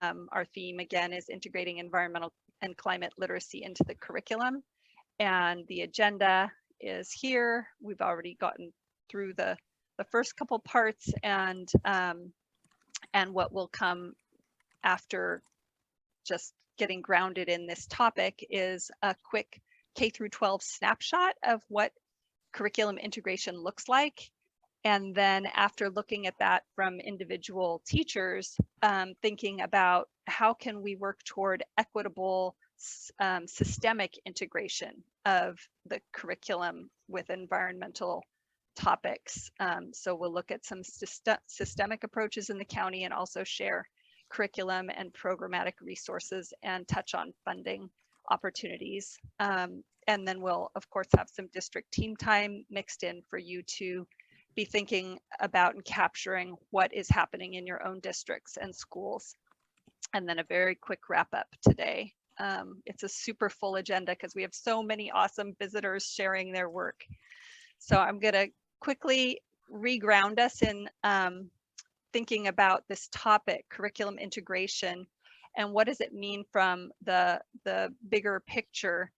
Our theme again is integrating environmental and climate literacy into the curriculum, and the agenda is here. We've already gotten through the first couple parts, and what will come after just getting grounded in this topic is a quick K through 12 snapshot of what curriculum integration looks like. And then after looking at that from individual teachers, thinking about how can we work toward equitable systemic integration of the curriculum with environmental topics. So we'll look at some systemic approaches in the county and also share curriculum and programmatic resources and touch on funding opportunities. And then we'll of course have some district team time mixed in for you to be thinking about and capturing what is happening in your own districts and schools. And then a very quick wrap up today. It's a super full agenda because we have so many awesome visitors sharing their work. So I'm going to quickly reground us in thinking about this topic, curriculum integration, and what does it mean from the bigger picture.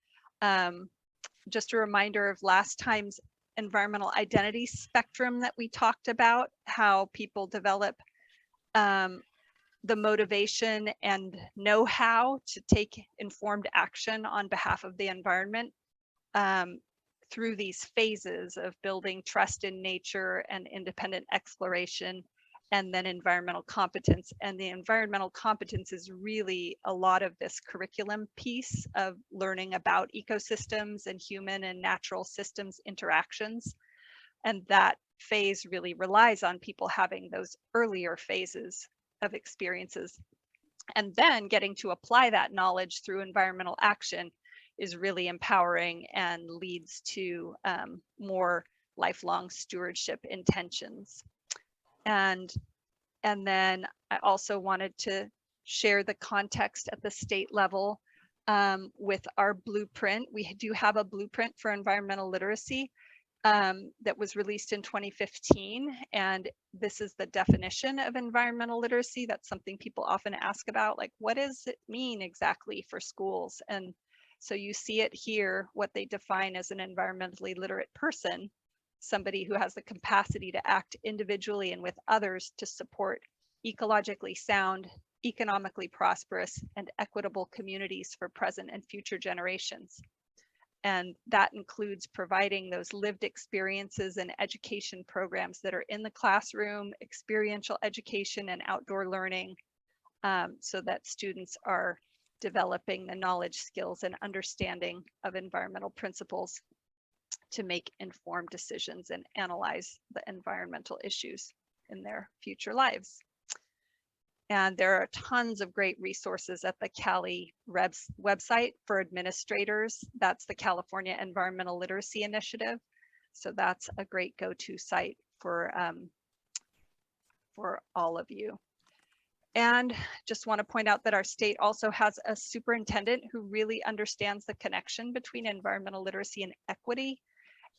Just a reminder of last time's environmental identity spectrum that we talked about, how people develop the motivation and know-how to take informed action on behalf of the environment through these phases of building trust in nature and independent exploration, and then environmental competence. And the environmental competence is really a lot of this curriculum piece of learning about ecosystems and human and natural systems interactions. And that phase really relies on people having those earlier phases of experiences. And then getting to apply that knowledge through environmental action is really empowering and leads to more lifelong stewardship intentions. And then I also wanted to share the context at the state level with our blueprint. We do have a blueprint for environmental literacy that was released in 2015. And this is the definition of environmental literacy. That's something people often ask about, like, what does it mean exactly for schools? And so you see it here, what they define as an environmentally literate person: somebody who has the capacity to act individually and with others to support ecologically sound, economically prosperous, and equitable communities for present and future generations. And that includes providing those lived experiences and education programs that are in the classroom, experiential education and outdoor learning, so that students are developing the knowledge, skills, and understanding of environmental principles to make informed decisions and analyze the environmental issues in their future lives. And there are tons of great resources at the Cali Rebs website for administrators. That's the California Environmental Literacy Initiative. So that's a great go-to site for all of you. And just want to point out that our state also has a superintendent who really understands the connection between environmental literacy and equity,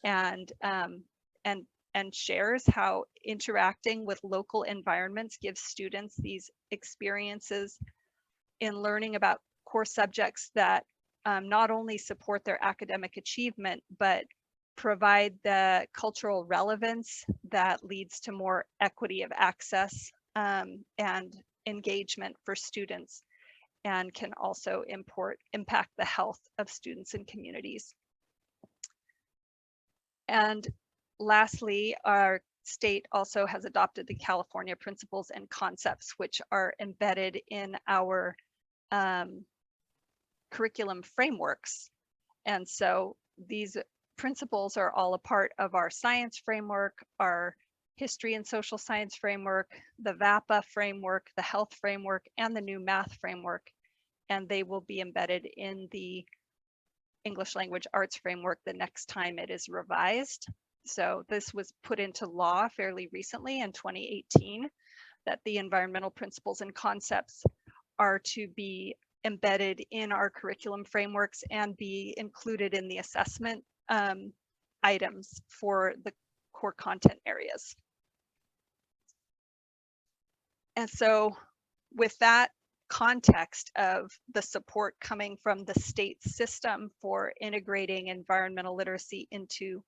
and shares how interacting with local environments gives students these experiences in learning about core subjects that not only support their academic achievement, but provide the cultural relevance that leads to more equity of access and engagement for students, and can also impact the health of students and communities. And lastly, our state also has adopted the California Principles and Concepts, which are embedded in our curriculum frameworks. And so these principles are all a part of our science framework, our history and social science framework, the VAPA framework, the health framework, and the new math framework. And they will be embedded in the English language arts framework the next time it is revised. So this was put into law fairly recently in 2018, that the environmental principles and concepts are to be embedded in our curriculum frameworks and be included in the assessment items for the core content areas. And so with that, context of the support coming from the state system for integrating environmental literacy into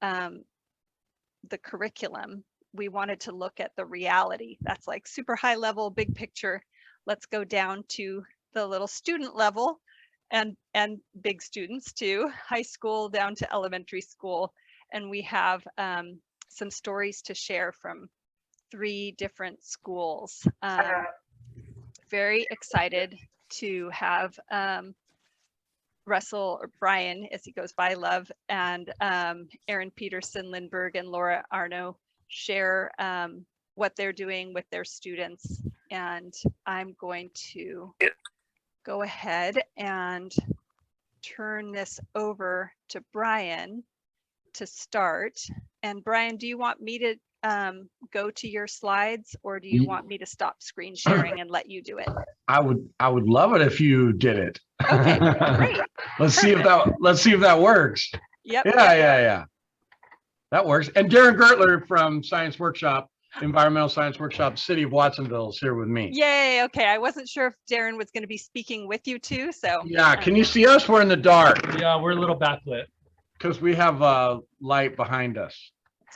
the curriculum, we wanted to look at the reality. That's like super high level, big picture. Let's go down to the little student level and big students too, high school down to elementary school. And we have some stories to share from 3 different schools. Very excited to have Russell, or Brian as he goes by, Love, and Erin Peterson, Lindbergh, and Laura Arno share what they're doing with their students. And I'm going to go ahead and turn this over to Brian to start. And Brian, do you want me to go to your slides, or do you want me to stop screen sharing and let you do it? I would love it if you did it. Okay, great. Let's see if that works. Yep. Yeah. That works. And Darren Gertler from Science Workshop, Environmental Science Workshop, City of Watsonville is here with me. Yay. Okay. I wasn't sure if Darren was going to be speaking with you too. So yeah, can you see us? We're in the dark. Yeah, we're a little backlit. Because we have a light behind us.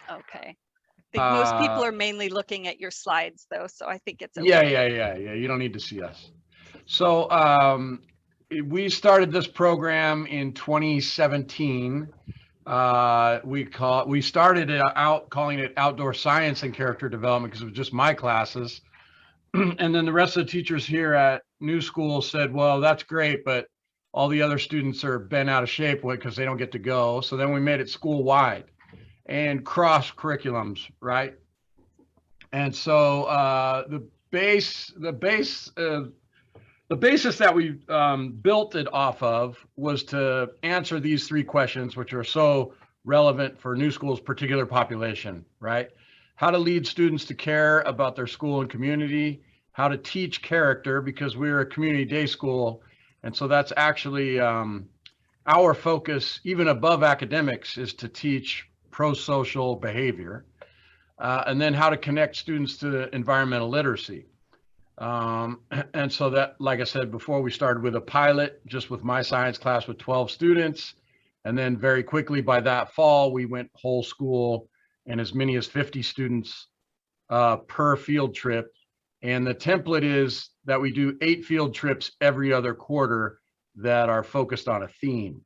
Okay. I think most people are mainly looking at your slides though, so I think it's okay. Yeah. You don't need to see us. So we started this program in 2017. We started it out calling it outdoor science and character development because it was just my classes. And then the rest of the teachers here at New School said, well, that's great, but all the other students are bent out of shape because they don't get to go. So then we made it school wide and cross curriculums, right? And so the basis that we built it off of was to answer these 3 questions, which are so relevant for New School's particular population, right? How to lead students to care about their school and community, how to teach character, because we're a community day school. And so that's actually our focus, even above academics, is to teach pro-social behavior. And then how to connect students to environmental literacy. And so that, like I said before, we started with a pilot just with my science class with 12 students. And then very quickly by that fall, we went whole school and as many as 50 students per field trip. And the template is that we do 8 field trips every other quarter that are focused on a theme.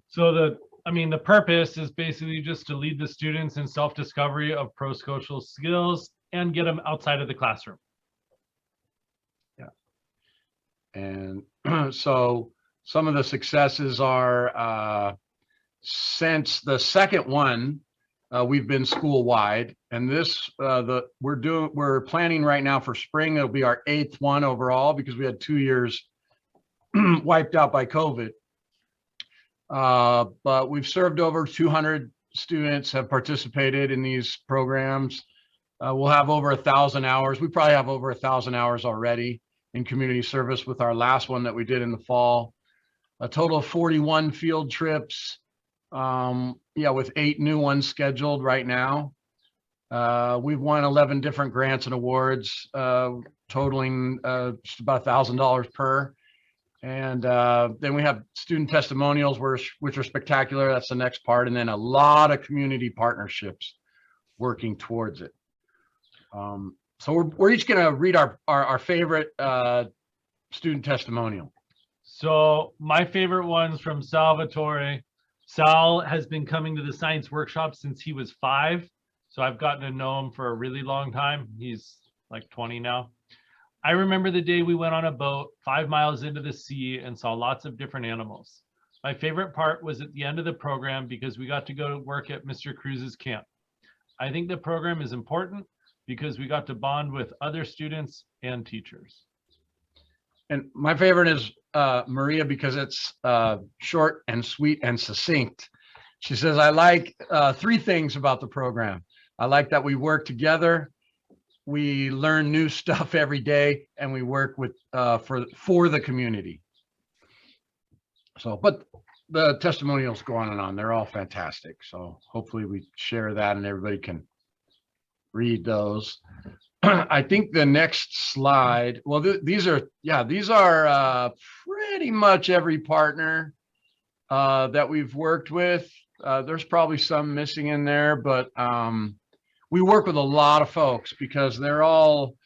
So the purpose is basically just to lead the students in self-discovery of pro-social skills and get them outside of the classroom. Yeah. And so some of the successes are since the second one, we've been school wide, and this we're planning right now for spring. It'll be our 8th one overall because we had 2 years wiped out by COVID. But we've served over 200 students have participated in these programs. We'll have over 1,000 hours. We probably have over 1,000 hours already in community service with our last one that we did in the fall. A total of 41 field trips. With 8 new ones scheduled right now. We've won 11 different grants and awards, totaling just about $1,000 per. And then we have student testimonials, which are spectacular. That's the next part. And then a lot of community partnerships working towards it. So we're each going to read our favorite student testimonial. So my favorite one's from Salvatore. Sal has been coming to the science workshop since he was 5. So I've gotten to know him for a really long time. He's like 20 now. I remember the day we went on a boat 5 miles into the sea and saw lots of different animals. My favorite part was at the end of the program because we got to go to work at Mr. Cruz's camp. I think the program is important because we got to bond with other students and teachers. And my favorite is Maria because it's short and sweet and succinct. She says, I like 3 things about the program. I like that we work together, we learn new stuff every day, and we work with for the community. So, but the testimonials go on and on. They're all fantastic. So hopefully we share that and everybody can read those. I think the next slide, well, these are pretty much every partner that we've worked with. There's probably some missing in there, but we work with a lot of folks because they're all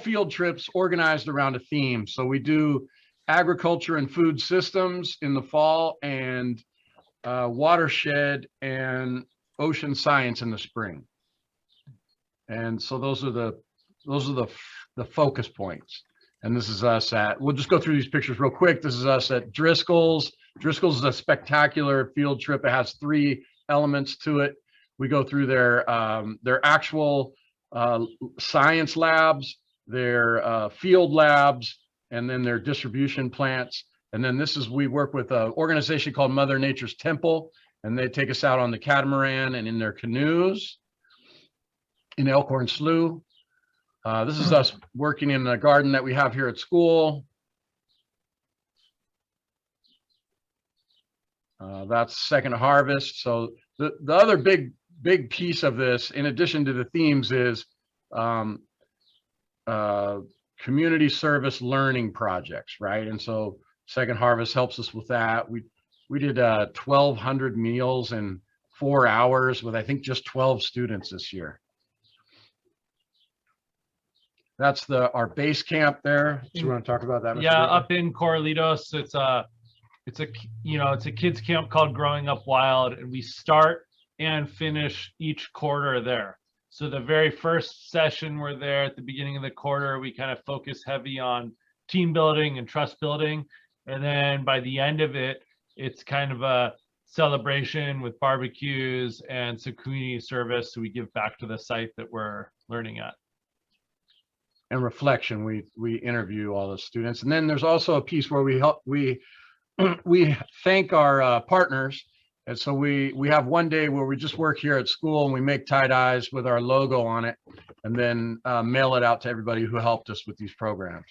field trips organized around a theme. So we do agriculture and food systems in the fall, and watershed and ocean science in the spring. And so those are the focus points. And this is us at, we'll just go through these pictures real quick. This is us at Driscoll's. Driscoll's is a spectacular field trip. It has 3 elements to it. We go through their actual science labs, their field labs, and then their distribution plants. And then we work with an organization called Mother Nature's Temple, and they take us out on the catamaran and in their canoes in Elkhorn Slough. This is us working in the garden that we have here at school. That's second harvest. So the other big piece of this, in addition to the themes, is community service learning projects, right? And so second harvest helps us with that. We did 1,200 meals in 4 hours with, I think, just 12 students this year. That's our base camp there. Do you want to talk about that, Mr. Yeah, Baker? up in Corralitos, it's a kids camp called Growing Up Wild, and we start and finish each quarter there. So the very first session we're there at the beginning of the quarter, we kind of focus heavy on team building and trust building. And then by the end of it, it's kind of a celebration with barbecues and some community service. So we give back to the site that we're learning at. And reflection, we interview all the students. And then there's also a piece where we thank our partners. And so we have one day where we just work here at school and we make tie-dyes with our logo on it, and then mail it out to everybody who helped us with these programs.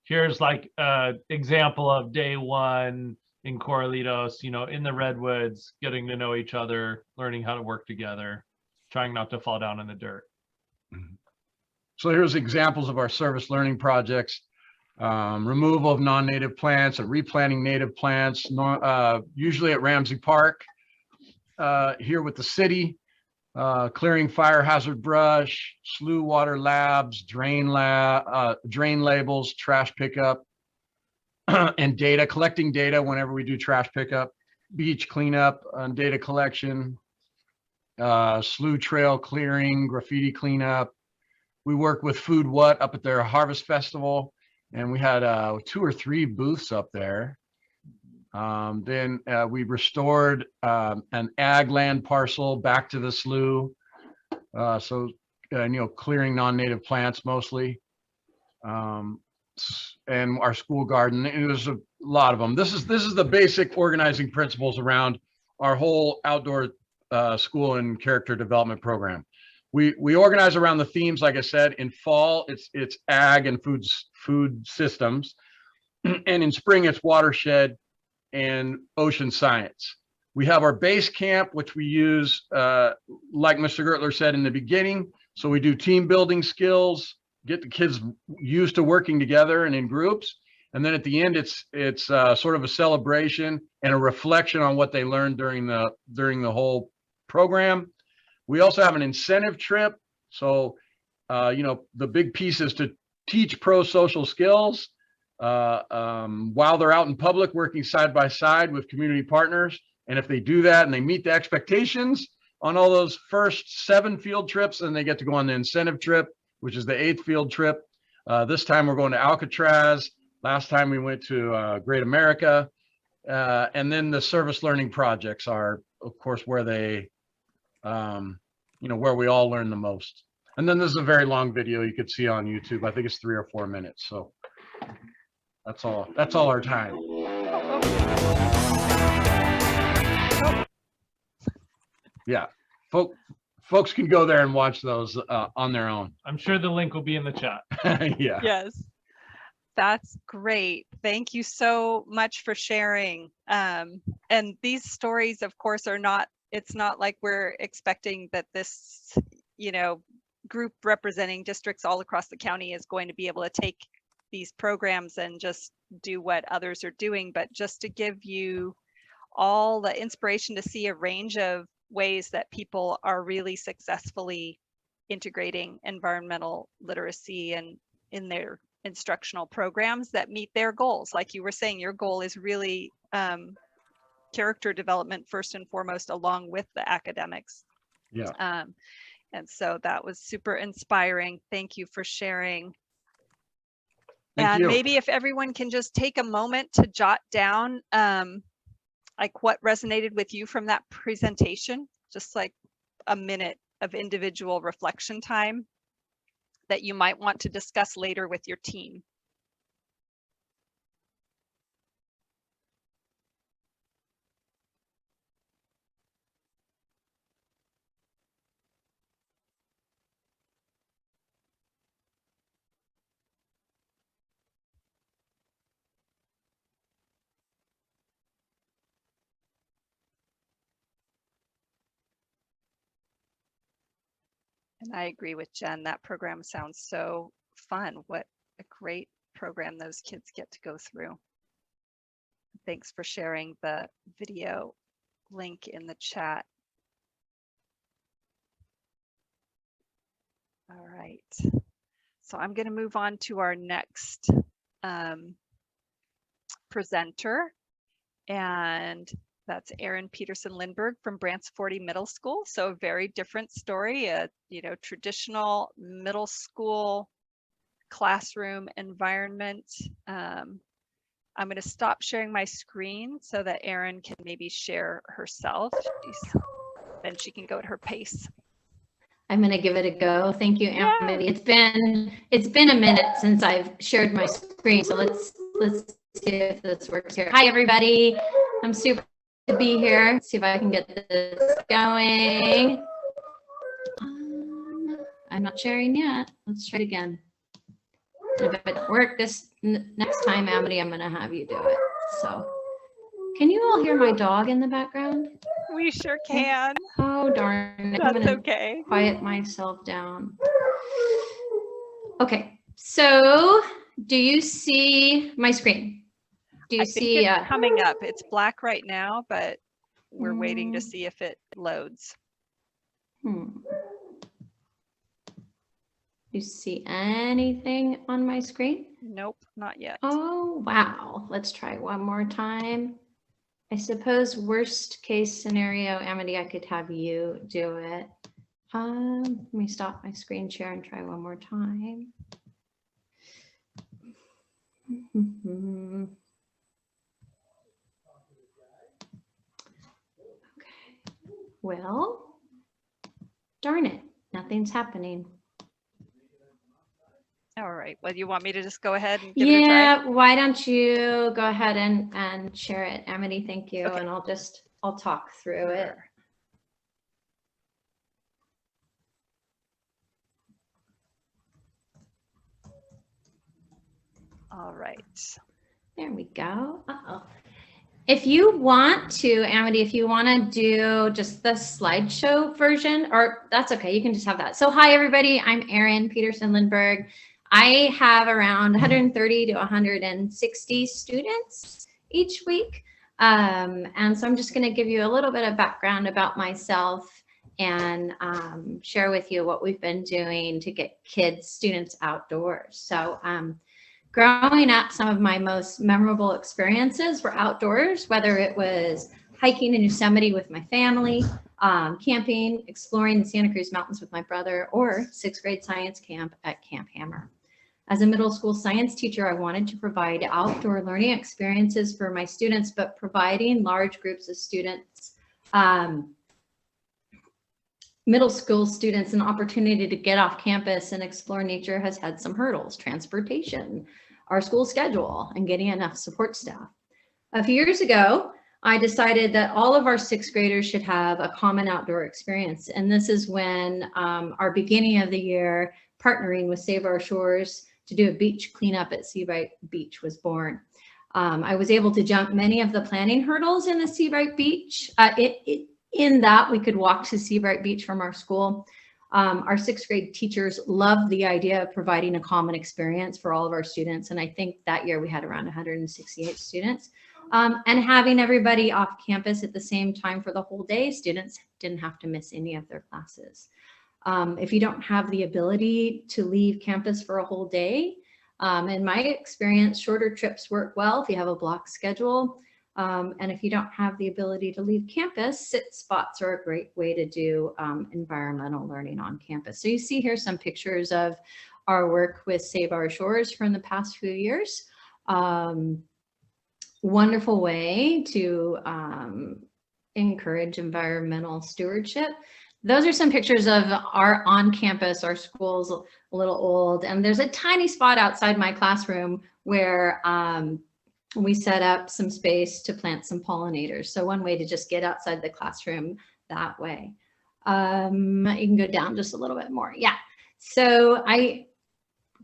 Here's like an example of day 1 in Corralitos, in the redwoods, getting to know each other, learning how to work together, trying not to fall down in the dirt. So here's examples of our service learning projects. Removal of non-native plants and replanting native plants, usually at Ramsey Park. Here with the city, clearing fire hazard brush, slough water labs, drain labels, trash pickup, and collecting data whenever we do trash pickup, beach cleanup and data collection, slough trail clearing, graffiti cleanup. We work with Food What up at their Harvest Festival, and we had 2 or 3 booths up there. Then we restored an ag land parcel back to the slough. Clearing non-native plants mostly. And our school garden, it was a lot of them. This is the basic organizing principles around our whole outdoor school and character development program. We organize around the themes, like I said. In fall, it's ag and food systems, and in spring it's watershed and ocean science. We have our base camp, which we use, like Mr. Gertler said in the beginning. So we do team building skills, get the kids used to working together and in groups. And then at the end, it's sort of a celebration and a reflection on what they learned during the whole program. We also have an incentive trip. So, the big piece is to teach pro-social skills while they're out in public working side by side with community partners. And if they do that and they meet the expectations on all those first 7 field trips, then they get to go on the incentive trip, which is the 8th field trip. This time we're going to Alcatraz. Last time we went to Great America. And then the service learning projects are, of course, where they, where we all learn the most. And then there's a very long video you could see on YouTube. I think it's 3 or 4 minutes. So that's all our time. Yeah, folks can go there and watch those on their own. I'm sure the link will be in the chat. Yeah. Yes. That's great. Thank you so much for sharing. And these stories, of course, it's not like we're expecting that this, you know, group representing districts all across the county is going to be able to take these programs and just do what others are doing, but just to give you all the inspiration to see a range of ways that people are really successfully integrating environmental literacy and in their instructional programs that meet their goals. Like you were saying, your goal is really character development first and foremost, along with the academics. Yeah. And so that was super inspiring. Thank you for sharing. Thank And you. maybe if everyone can just take a moment to jot down like what resonated with you from that presentation, just like a minute of individual reflection time that you might want to discuss later with your team. And I agree with Jen, that program sounds so fun. What a great program those kids get to go through. Thanks for sharing the video link in the chat. All right, so I'm going to move on to our next presenter, and that's Erin Peterson-Lindberg from Branciforte Middle School. So a very different story, a traditional middle school classroom environment. I'm going to stop sharing my screen so that Erin can maybe share herself. Then she can go at her pace. I'm going to give it a go. Thank you, Amity. It's been a minute since I've shared my screen, so let's see if this works here. Hi, everybody. I'm super to be here. Let's see if I can get this going. I'm not sharing yet. Let's try it again. If it doesn't work this next time, Amity, I'm going to have you do it. So, can you all hear my dog in the background? We sure can. Oh, darn it. That's okay. Quiet myself down. Okay, so do you see my screen? Do you see it's coming up? It's black right now, but we're waiting to see if it loads. Do you see anything on my screen? Nope, not yet. Oh, wow. Let's try one more time. I suppose worst case scenario, Amity, I could have you do it. Let me stop my screen share and try one more time. Okay. Well, darn it, nothing's happening. All right. Well, you want me to just go ahead and give it a try? Yeah, why don't you go ahead and share it, Amity? Thank you. Okay. And I'll talk through it. All right. There we go. Uh-oh. If you want to, Amity, if you want to do just the slideshow version, or that's okay, you can just have that. So hi, everybody. I'm Erin Peterson-Lindberg. I have around 130 to 160 students each week. And so I'm just going to give you a little bit of background about myself and share with you what we've been doing to get students outdoors. So growing up, some of my most memorable experiences were outdoors, whether it was hiking in Yosemite with my family, camping, exploring the Santa Cruz Mountains with my brother, or 6th grade science camp at Camp Hammer. As a middle school science teacher, I wanted to provide outdoor learning experiences for my students, but providing large groups of students, middle school students, an opportunity to get off campus and explore nature has had some hurdles: transportation, our school schedule, and getting enough support staff. A few years ago, I decided that all of our 6th graders should have a common outdoor experience. And this is when our beginning of the year partnering with Save Our Shores to do a beach cleanup at Seabright Beach was born. I was able to jump many of the planning hurdles in the Seabright Beach. In that we could walk to Seabright Beach from our school. Our 6th grade teachers love the idea of providing a common experience for all of our students. And I think that year we had around 168 students. And having everybody off campus at the same time for the whole day, students didn't have to miss any of their classes. If you don't have the ability to leave campus for a whole day, in my experience, shorter trips work well if you have a block schedule. And if you don't have the ability to leave campus, sit spots are a great way to do environmental learning on campus. So you see here some pictures of our work with Save Our Shores from the past few years. Wonderful way to encourage environmental stewardship. Those are some pictures of our on campus. Our school's a little old, and there's a tiny spot outside my classroom where we set up some space to plant some pollinators. So one way to just get outside the classroom that way. You can go down just a little bit more. Yeah. So I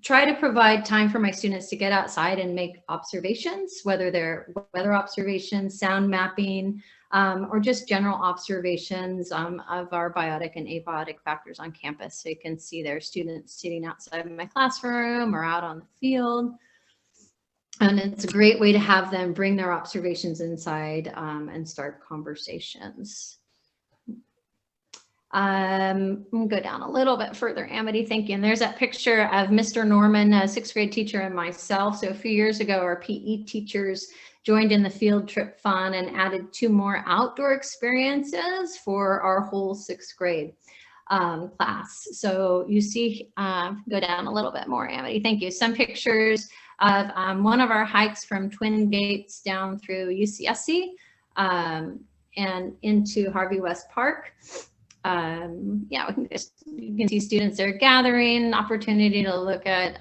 try to provide time for my students to get outside and make observations, whether they're weather observations, sound mapping, or just general observations of our biotic and abiotic factors on campus. So you can see their students sitting outside of my classroom or out on the field. And it's a great way to have them bring their observations inside and start conversations. We'll go down a little bit further, Amity, thank you. And there's that picture of Mr. Norman, a 6th grade teacher, and myself. So a few years ago, our PE teachers joined in the field trip fun and added 2 more outdoor experiences for our whole 6th grade class. So you see, go down a little bit more, Amity, thank you. Some pictures of one of our hikes from Twin Gates down through UCSC and into Harvey West Park. Yeah, you can see students there gathering, opportunity to look at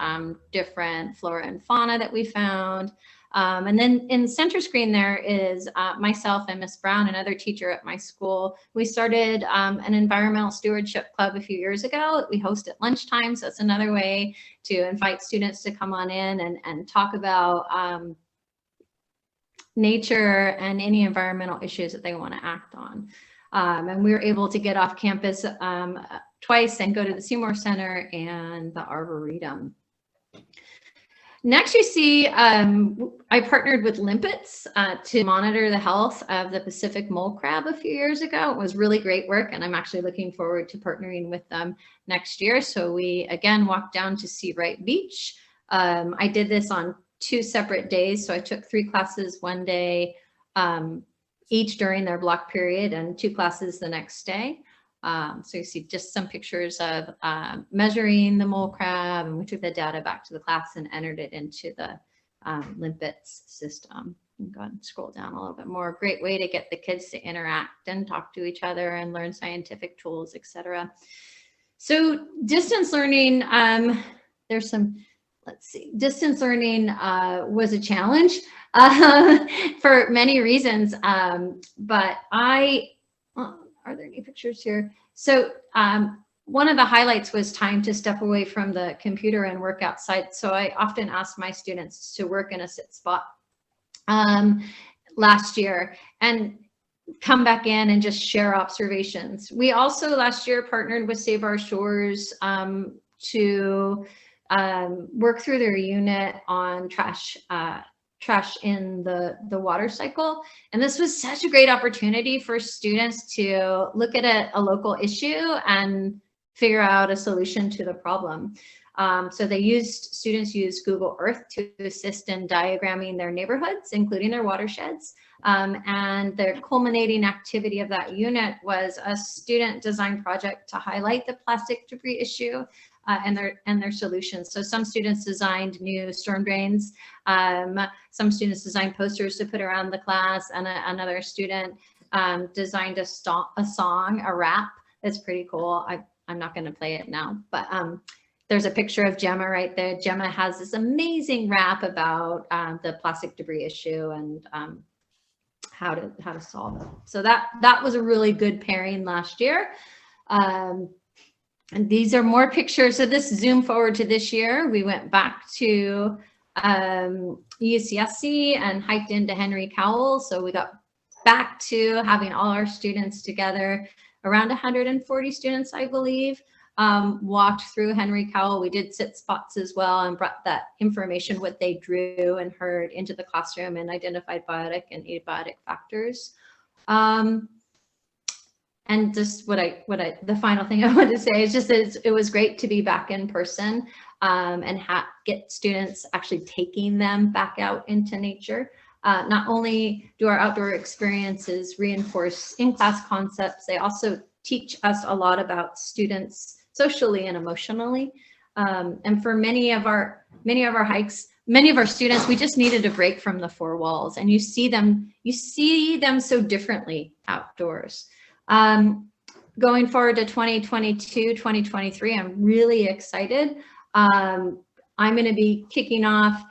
different flora and fauna that we found. And then in center screen there is myself and Miss Brown, another teacher at my school. We started an environmental stewardship club a few years ago that we host at lunchtime. So it's another way to invite students to come on in and talk about nature and any environmental issues that they want to act on. And we were able to get off campus twice and go to the Seymour Center and the Arboretum. Next, you see, I partnered with Limpets to monitor the health of the Pacific mole crab a few years ago. It was really great work, and I'm actually looking forward to partnering with them next year. So we, again, walked down to Sea Right Beach. I did this on 2 separate days. So I took 3 classes one day, each during their block period, and 2 classes the next day. So you see just some pictures of measuring the mole crab, and we took the data back to the class and entered it into the Limpets system. Go ahead and scroll down a little bit more. Great way to get the kids to interact and talk to each other and learn scientific tools, etc. So distance learning, there's some, let's see, distance learning was a challenge for many reasons, but are there any pictures here? So one of the highlights was time to step away from the computer and work outside. So I often ask my students to work in a sit spot last year and come back in and just share observations. We also last year partnered with Save Our Shores to work through their unit on trash in the water cycle. And this was such a great opportunity for students to look at a local issue and figure out a solution to the problem. So students used Google Earth to assist in diagramming their neighborhoods, including their watersheds. And the culminating activity of that unit was a student design project to highlight the plastic debris issue and their solutions. So some students designed new storm drains. Some students designed posters to put around the class, and another student designed a song, a rap. That's pretty cool. I'm not going to play it now, but there's a picture of Gemma right there. Gemma has this amazing rap about the plastic debris issue and how to solve it. So that was a really good pairing last year. And these are more pictures. So this zoom forward to this year. We went back to UCSC and hiked into Henry Cowell. So we got back to having all our students together, around 140 students, I believe. walked through Henry Cowell. We did sit spots as well and brought that information, what they drew and heard, into the classroom and identified biotic and abiotic factors. And just the final thing I want to say is just that it was great to be back in person and get students actually taking them back out into nature. Not only do our outdoor experiences reinforce in-class concepts, they also teach us a lot about students socially and emotionally. And for many of our hikes, many of our students, we just needed a break from the four walls, and you see them so differently outdoors. Going forward to 2022, 2023, I'm really excited. I'm going to be kicking off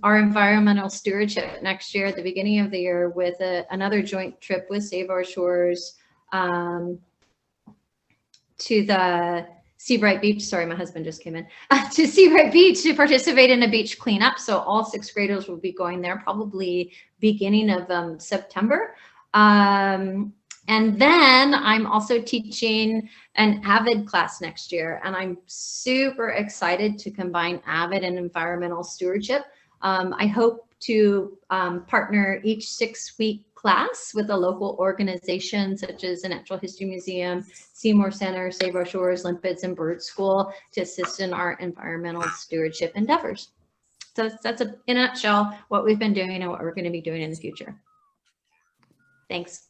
our environmental stewardship next year at the beginning of the year with another joint trip with Save Our Shores to the Seabright Beach. Sorry, my husband just came in. To Seabright Beach to participate in a beach cleanup. So all 6th graders will be going there probably beginning of September. And then I'm also teaching an AVID class next year, and I'm super excited to combine AVID and environmental stewardship. I hope to partner each 6-week class with a local organization such as the Natural History Museum, Seymour Center, Save Our Shores, Limpids, and Bird School to assist in our environmental stewardship endeavors. So that's in a nutshell what we've been doing and what we're going to be doing in the future. Thanks.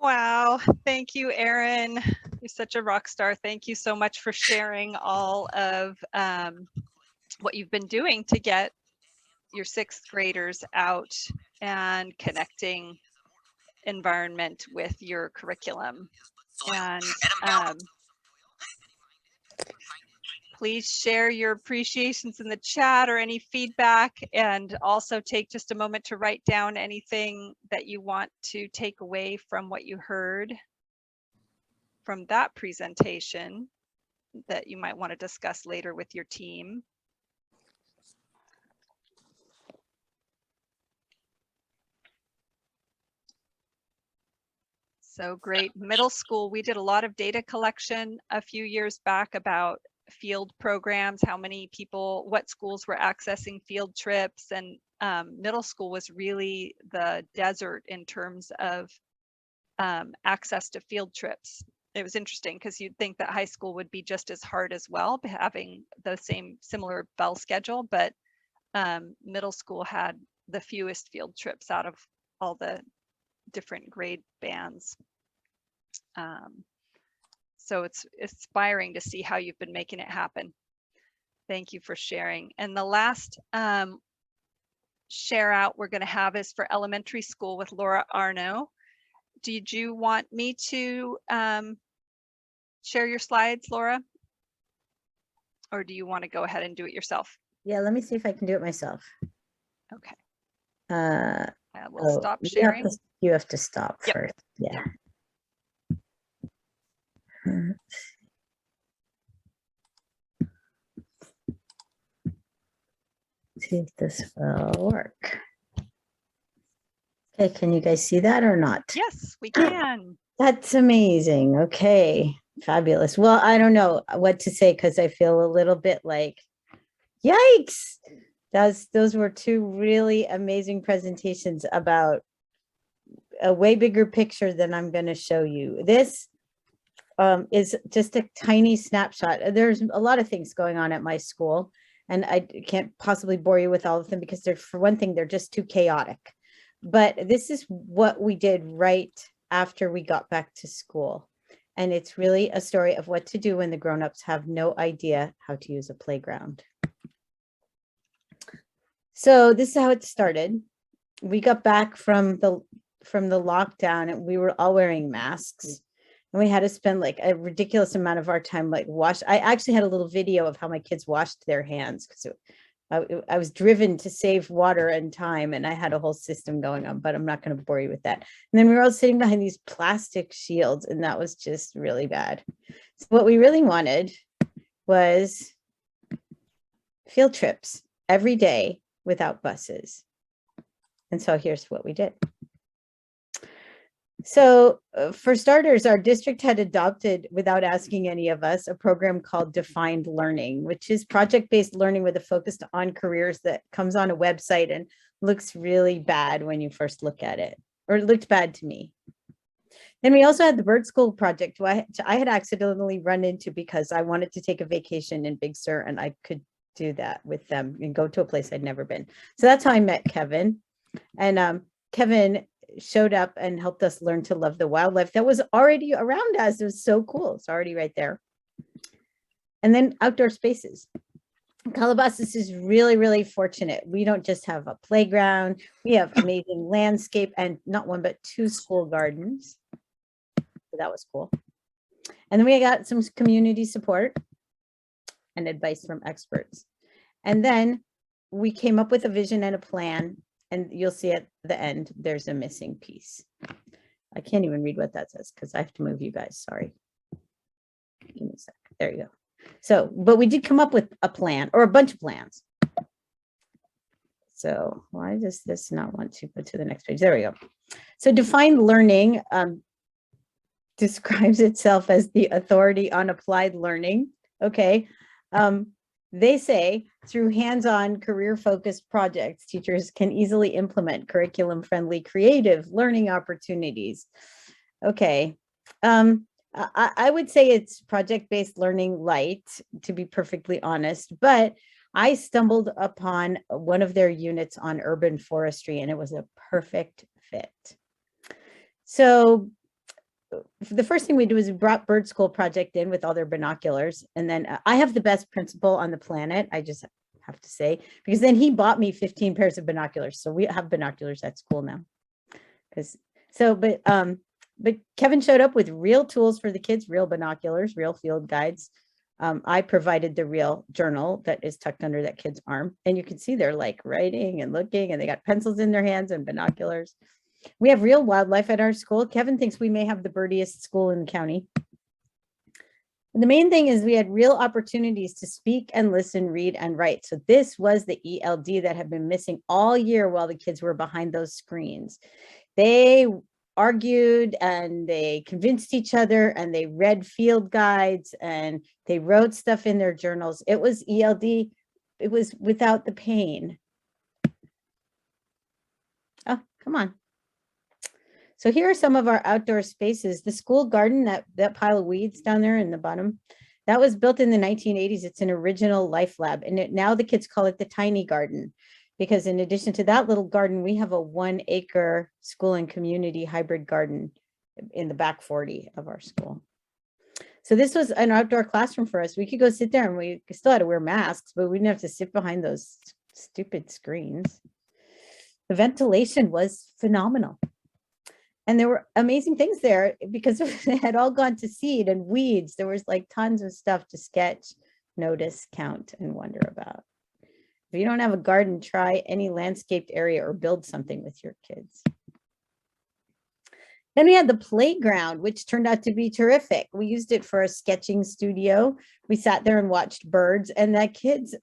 Wow. Thank you, Erin. You're such a rock star. Thank you so much for sharing all of what you've been doing to get your 6th graders out and connecting environment with your curriculum. And please share your appreciations in the chat or any feedback, and also take just a moment to write down anything that you want to take away from what you heard from that presentation that you might want to discuss later with your team. So great. Middle school, we did a lot of data collection a few years back about field programs, how many people, what schools were accessing field trips, and middle school was really the desert in terms of access to field trips. It was interesting because you'd think that high school would be just as hard as well, having the similar bell schedule, but middle school had the fewest field trips out of all the different grade bands. So it's inspiring to see how you've been making it happen. Thank you for sharing. And the last share out we're going to have is for elementary school with Laura Arno. Did you want me to share your slides, Laura? Or do you want to go ahead and do it yourself? Yeah, let me see if I can do it myself. Okay. I will stop you sharing. You have to stop Yep. first. Yeah. See if this will work. Okay, can you guys see that or not? Yes, we can. That's amazing. Okay, fabulous. Well, I don't know what to say because I feel a little bit like, yikes. Those were two really amazing presentations about a way bigger picture than I'm going to show you. This is just a tiny snapshot. There's a lot of things going on at my school, and I can't possibly bore you with all of them because for one thing, they're just too chaotic. But this is what we did right after we got back to school. And it's really a story of what to do when the grown-ups have no idea how to use a playground. So this is how it started. We got back from the lockdown and we were all wearing masks. And we had to spend like a ridiculous amount of our time like I actually had a little video of how my kids washed their hands because I was driven to save water and time, and I had a whole system going on, but I'm not going to bore you with that. And then we were all sitting behind these plastic shields, and that was just really bad. So what we really wanted was field trips every day without buses. And so here's what we did. So for starters, our district had adopted, without asking any of us, a program called Defined Learning, which is project-based learning with a focus on careers that comes on a website and looks really bad when you first look at it, or it looked bad to me. Then we also had the Bird School project, who I had accidentally run into because I wanted to take a vacation in Big Sur and I could do that with them and go to a place I'd never been. So that's how I met Kevin. And Kevin showed up and helped us learn to love the wildlife that was already around us. It was so cool. It's already right there. And then outdoor spaces. Calabasas is really, really fortunate. We don't just have a playground. We have amazing landscape and not one, but 2 school gardens. So that was cool. And then we got some community support and advice from experts. And then we came up with a vision and a plan. And you'll see at the end, there's a missing piece. I can't even read what that says because I have to move you guys. Sorry. Give me a sec. There you go. So, but we did come up with a plan or a bunch of plans. So why does this not want to go to the next page? There we go. So defined learning describes itself as the authority on applied learning. Okay. They say through hands-on career-focused projects, teachers can easily implement curriculum-friendly creative learning opportunities. Okay. I would say it's project-based learning light, to be perfectly honest, but I stumbled upon one of their units on urban forestry and it was a perfect fit. So the first thing we do is we brought Bird School project in with all their binoculars. And then I have the best principal on the planet. I just have to say, because then he bought me 15 pairs of binoculars. So we have binoculars at school now. But Kevin showed up with real tools for the kids, real binoculars, real field guides. I provided the real journal that is tucked under that kid's arm. And you can see they're like writing and looking and they got pencils in their hands and binoculars. We have real wildlife at our school. Kevin thinks we may have the birdiest school in the county. And the main thing is we had real opportunities to speak and listen, read and write. So this was the ELD that had been missing all year while the kids were behind those screens. They argued and they convinced each other and they read field guides and they wrote stuff in their journals. It was ELD. It was without the pain. Oh, come on. So here are some of our outdoor spaces. The school garden, that pile of weeds down there in the bottom, that was built in the 1980s. It's an original Life Lab. And now the kids call it the tiny garden, because in addition to that little garden, we have a 1 acre school and community hybrid garden in the back 40 of our school. So this was an outdoor classroom for us. We could go sit there and we still had to wear masks, but we didn't have to sit behind those stupid screens. The ventilation was phenomenal. And there were amazing things there because it had all gone to seed and weeds. There was like tons of stuff to sketch, notice, count, and wonder about. If you don't have a garden, try any landscaped area or build something with your kids. Then we had the playground, which turned out to be terrific. We used it for a sketching studio. We sat there and watched birds, and the kids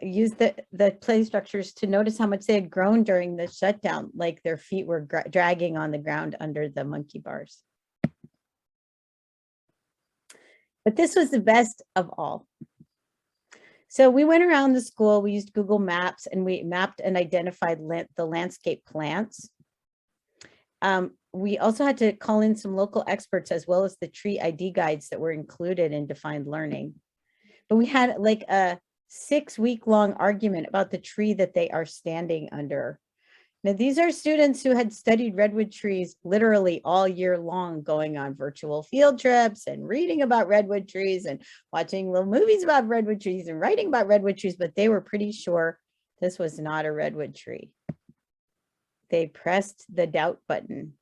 used the play structures to notice how much they had grown during the shutdown, like their feet were dragging on the ground under the monkey bars. But this was the best of all. So we went around the school, we used Google Maps and we mapped and identified the landscape plants. We also had to call in some local experts as well as the tree ID guides that were included in Defined Learning. But we had like a 6-week-long argument about the tree that they are standing under. Now, these are students who had studied redwood trees literally all year long, going on virtual field trips and reading about redwood trees and watching little movies about redwood trees and writing about redwood trees, but they were pretty sure this was not a redwood tree. They pressed the doubt button.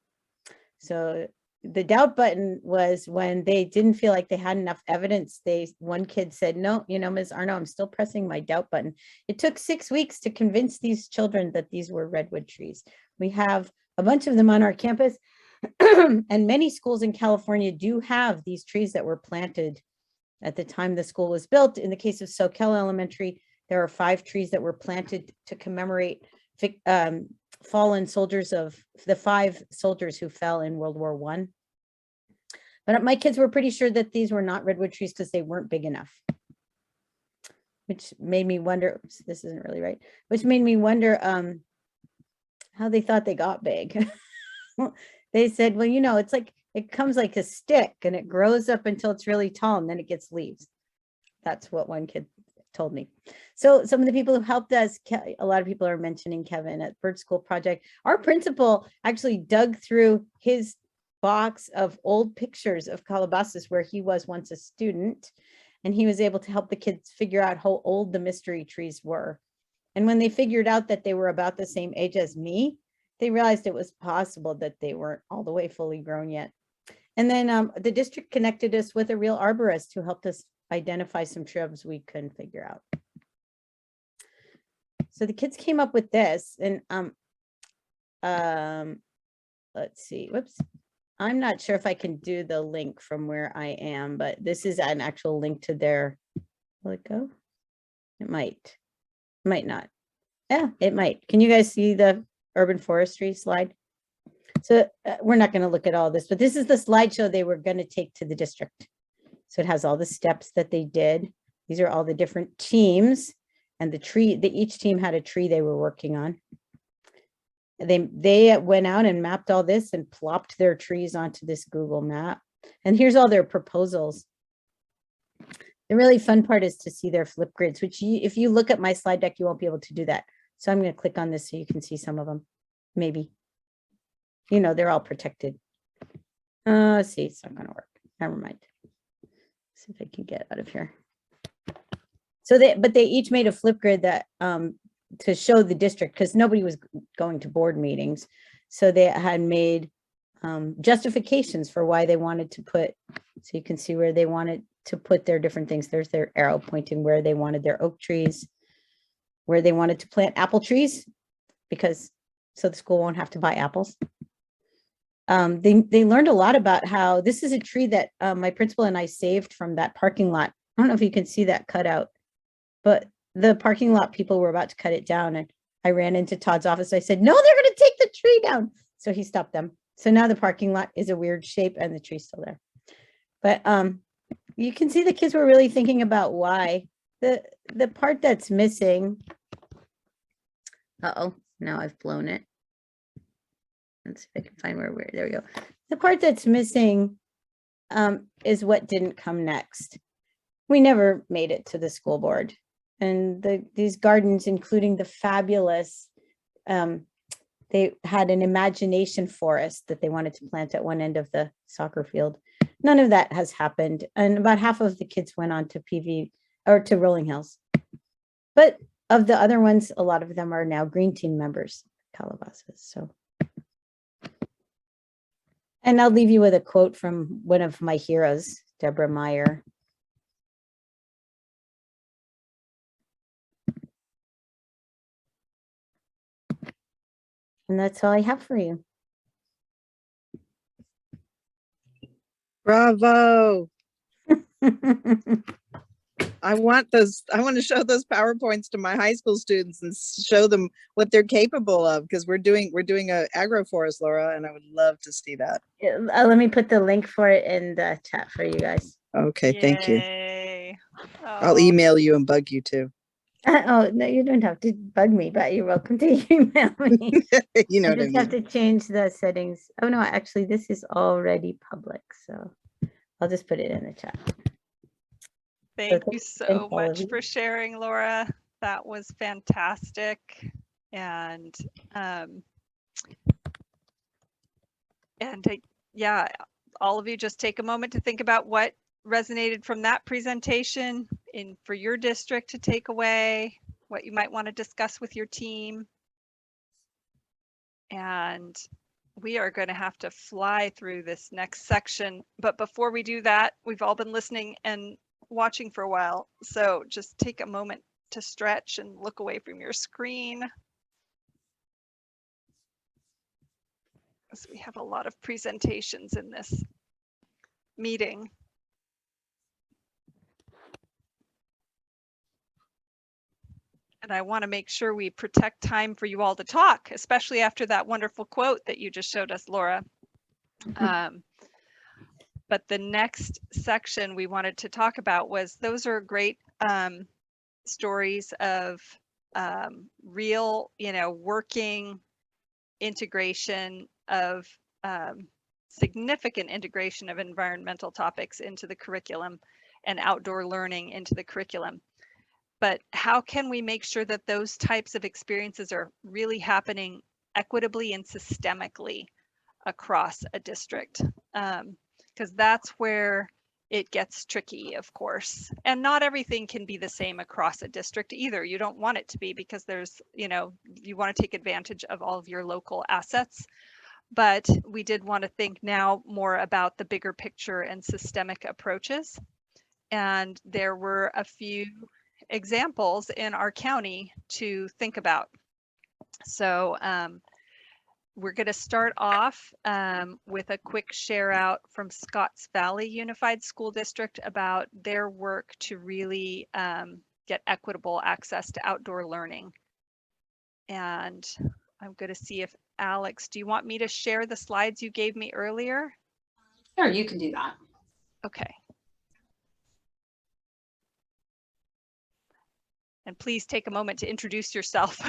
So the doubt button was when they didn't feel like they had enough evidence. One kid said, no, Ms. Arno, I'm still pressing my doubt button. It took 6 weeks to convince these children that these were redwood trees. We have a bunch of them on our campus and many schools in California do have these trees that were planted at the time the school was built. In the case of Soquel Elementary, there are 5 trees that were planted to commemorate fallen soldiers of the 5 soldiers who fell in World War I. But my kids were pretty sure that these were not redwood trees because they weren't big enough. Which made me wonder, oops, this isn't really right, which made me wonder how they thought they got big. They said, well, you know, it's like, it comes like a stick and it grows up until it's really tall and then it gets leaves. That's what one kid told me. So some of the people who helped us, a lot of people are mentioning Kevin at Bird School Project. Our principal actually dug through his box of old pictures of Calabasas where he was once a student, and he was able to help the kids figure out how old the mystery trees were. And when they figured out that they were about the same age as me, they realized it was possible that they weren't all the way fully grown yet. And then the district connected us with a real arborist who helped us identify some shrubs we couldn't figure out. So the kids came up with this, and let's see, whoops. I'm not sure if I can do the link from where I am, but this is an actual link to their, will it go? It might not. Yeah, it might. Can you guys see the urban forestry slide? So we're not going to look at all this, but this is the slideshow they were going to take to the district. So it has all the steps that they did. These are all the different teams, and the tree, each team had a tree they were working on. They went out and mapped all this and plopped their trees onto this Google map. And here's all their proposals. The really fun part is to see their flip grids, which if you look at my slide deck, you won't be able to do that. So I'm going to click on this so you can see some of them. Maybe. You know, they're all protected. Let's see, it's not going to work. Never mind. See if I can get out of here. So but they each made a flip grid that to show the district, because nobody was going to board meetings. So they had made justifications for why they wanted to put, so you can see where they wanted to put their different things. There's their arrow pointing where they wanted their oak trees, where they wanted to plant apple trees, because so the school won't have to buy apples. They learned a lot about how this is a tree that my principal and I saved from that parking lot. I don't know if you can see that cutout, but the parking lot people were about to cut it down, and I ran into Todd's office. I said, no, they're going to take the tree down. So he stopped them. So now the parking lot is a weird shape and the tree's still there. But you can see the kids were really thinking about why. The part that's missing. Uh-oh, now I've blown it. Let's see if I can find where there we go. The part that's missing is what didn't come next. We never made it to the school board. And these gardens, including the fabulous, they had an imagination forest that they wanted to plant at one end of the soccer field. None of that has happened. And about half of the kids went on to PV or to Rolling Hills. But of the other ones, a lot of them are now Green Team members, Calabasas. So. And I'll leave you with a quote from one of my heroes, Deborah Meyer. And that's all I have for you. Bravo. I want to show those PowerPoints to my high school students and show them what they're capable of, because we're doing a agroforest, Laura, and I would love to see that. Let me put the link for it in the chat for you guys. Okay, thank you. Yay. I'll Oh, email you and bug you too. Oh, no, you don't have to bug me, but you're welcome to email me. You know I what I just have mean. to change the settings. Oh no, actually this is already public, so I'll just put it in the chat. thank you thanks so all of much you. for sharing, Laura. That was fantastic. And yeah, all of you just take a moment to think about what resonated from that presentation for your district to take away, what you might want to discuss with your team. And we are going to have to fly through this next section. But before we do that, we've all been listening and watching for a while. So just take a moment to stretch and look away from your screen. Because we have a lot of presentations in this meeting. And I want to make sure we protect time for you all to talk, especially after that wonderful quote that you just showed us, Laura. But the next section we wanted to talk about was, those are great stories of real, working integration of significant integration of environmental topics into the curriculum and outdoor learning into the curriculum. But how can we make sure that those types of experiences are really happening equitably and systemically across a district? Because that's where it gets tricky, of course. And not everything can be the same across a district either. You don't want it to be, because there's, you want to take advantage of all of your local assets. But we did want to think now more about the bigger picture and systemic approaches. And there were a few examples in our county to think about. So we're going to start off with a quick share out from Scotts Valley Unified School District about their work to really get equitable access to outdoor learning. And I'm going to see if Alex, do you want me to share the slides you gave me earlier? Sure, you can do that. Okay. And please take a moment to introduce yourself.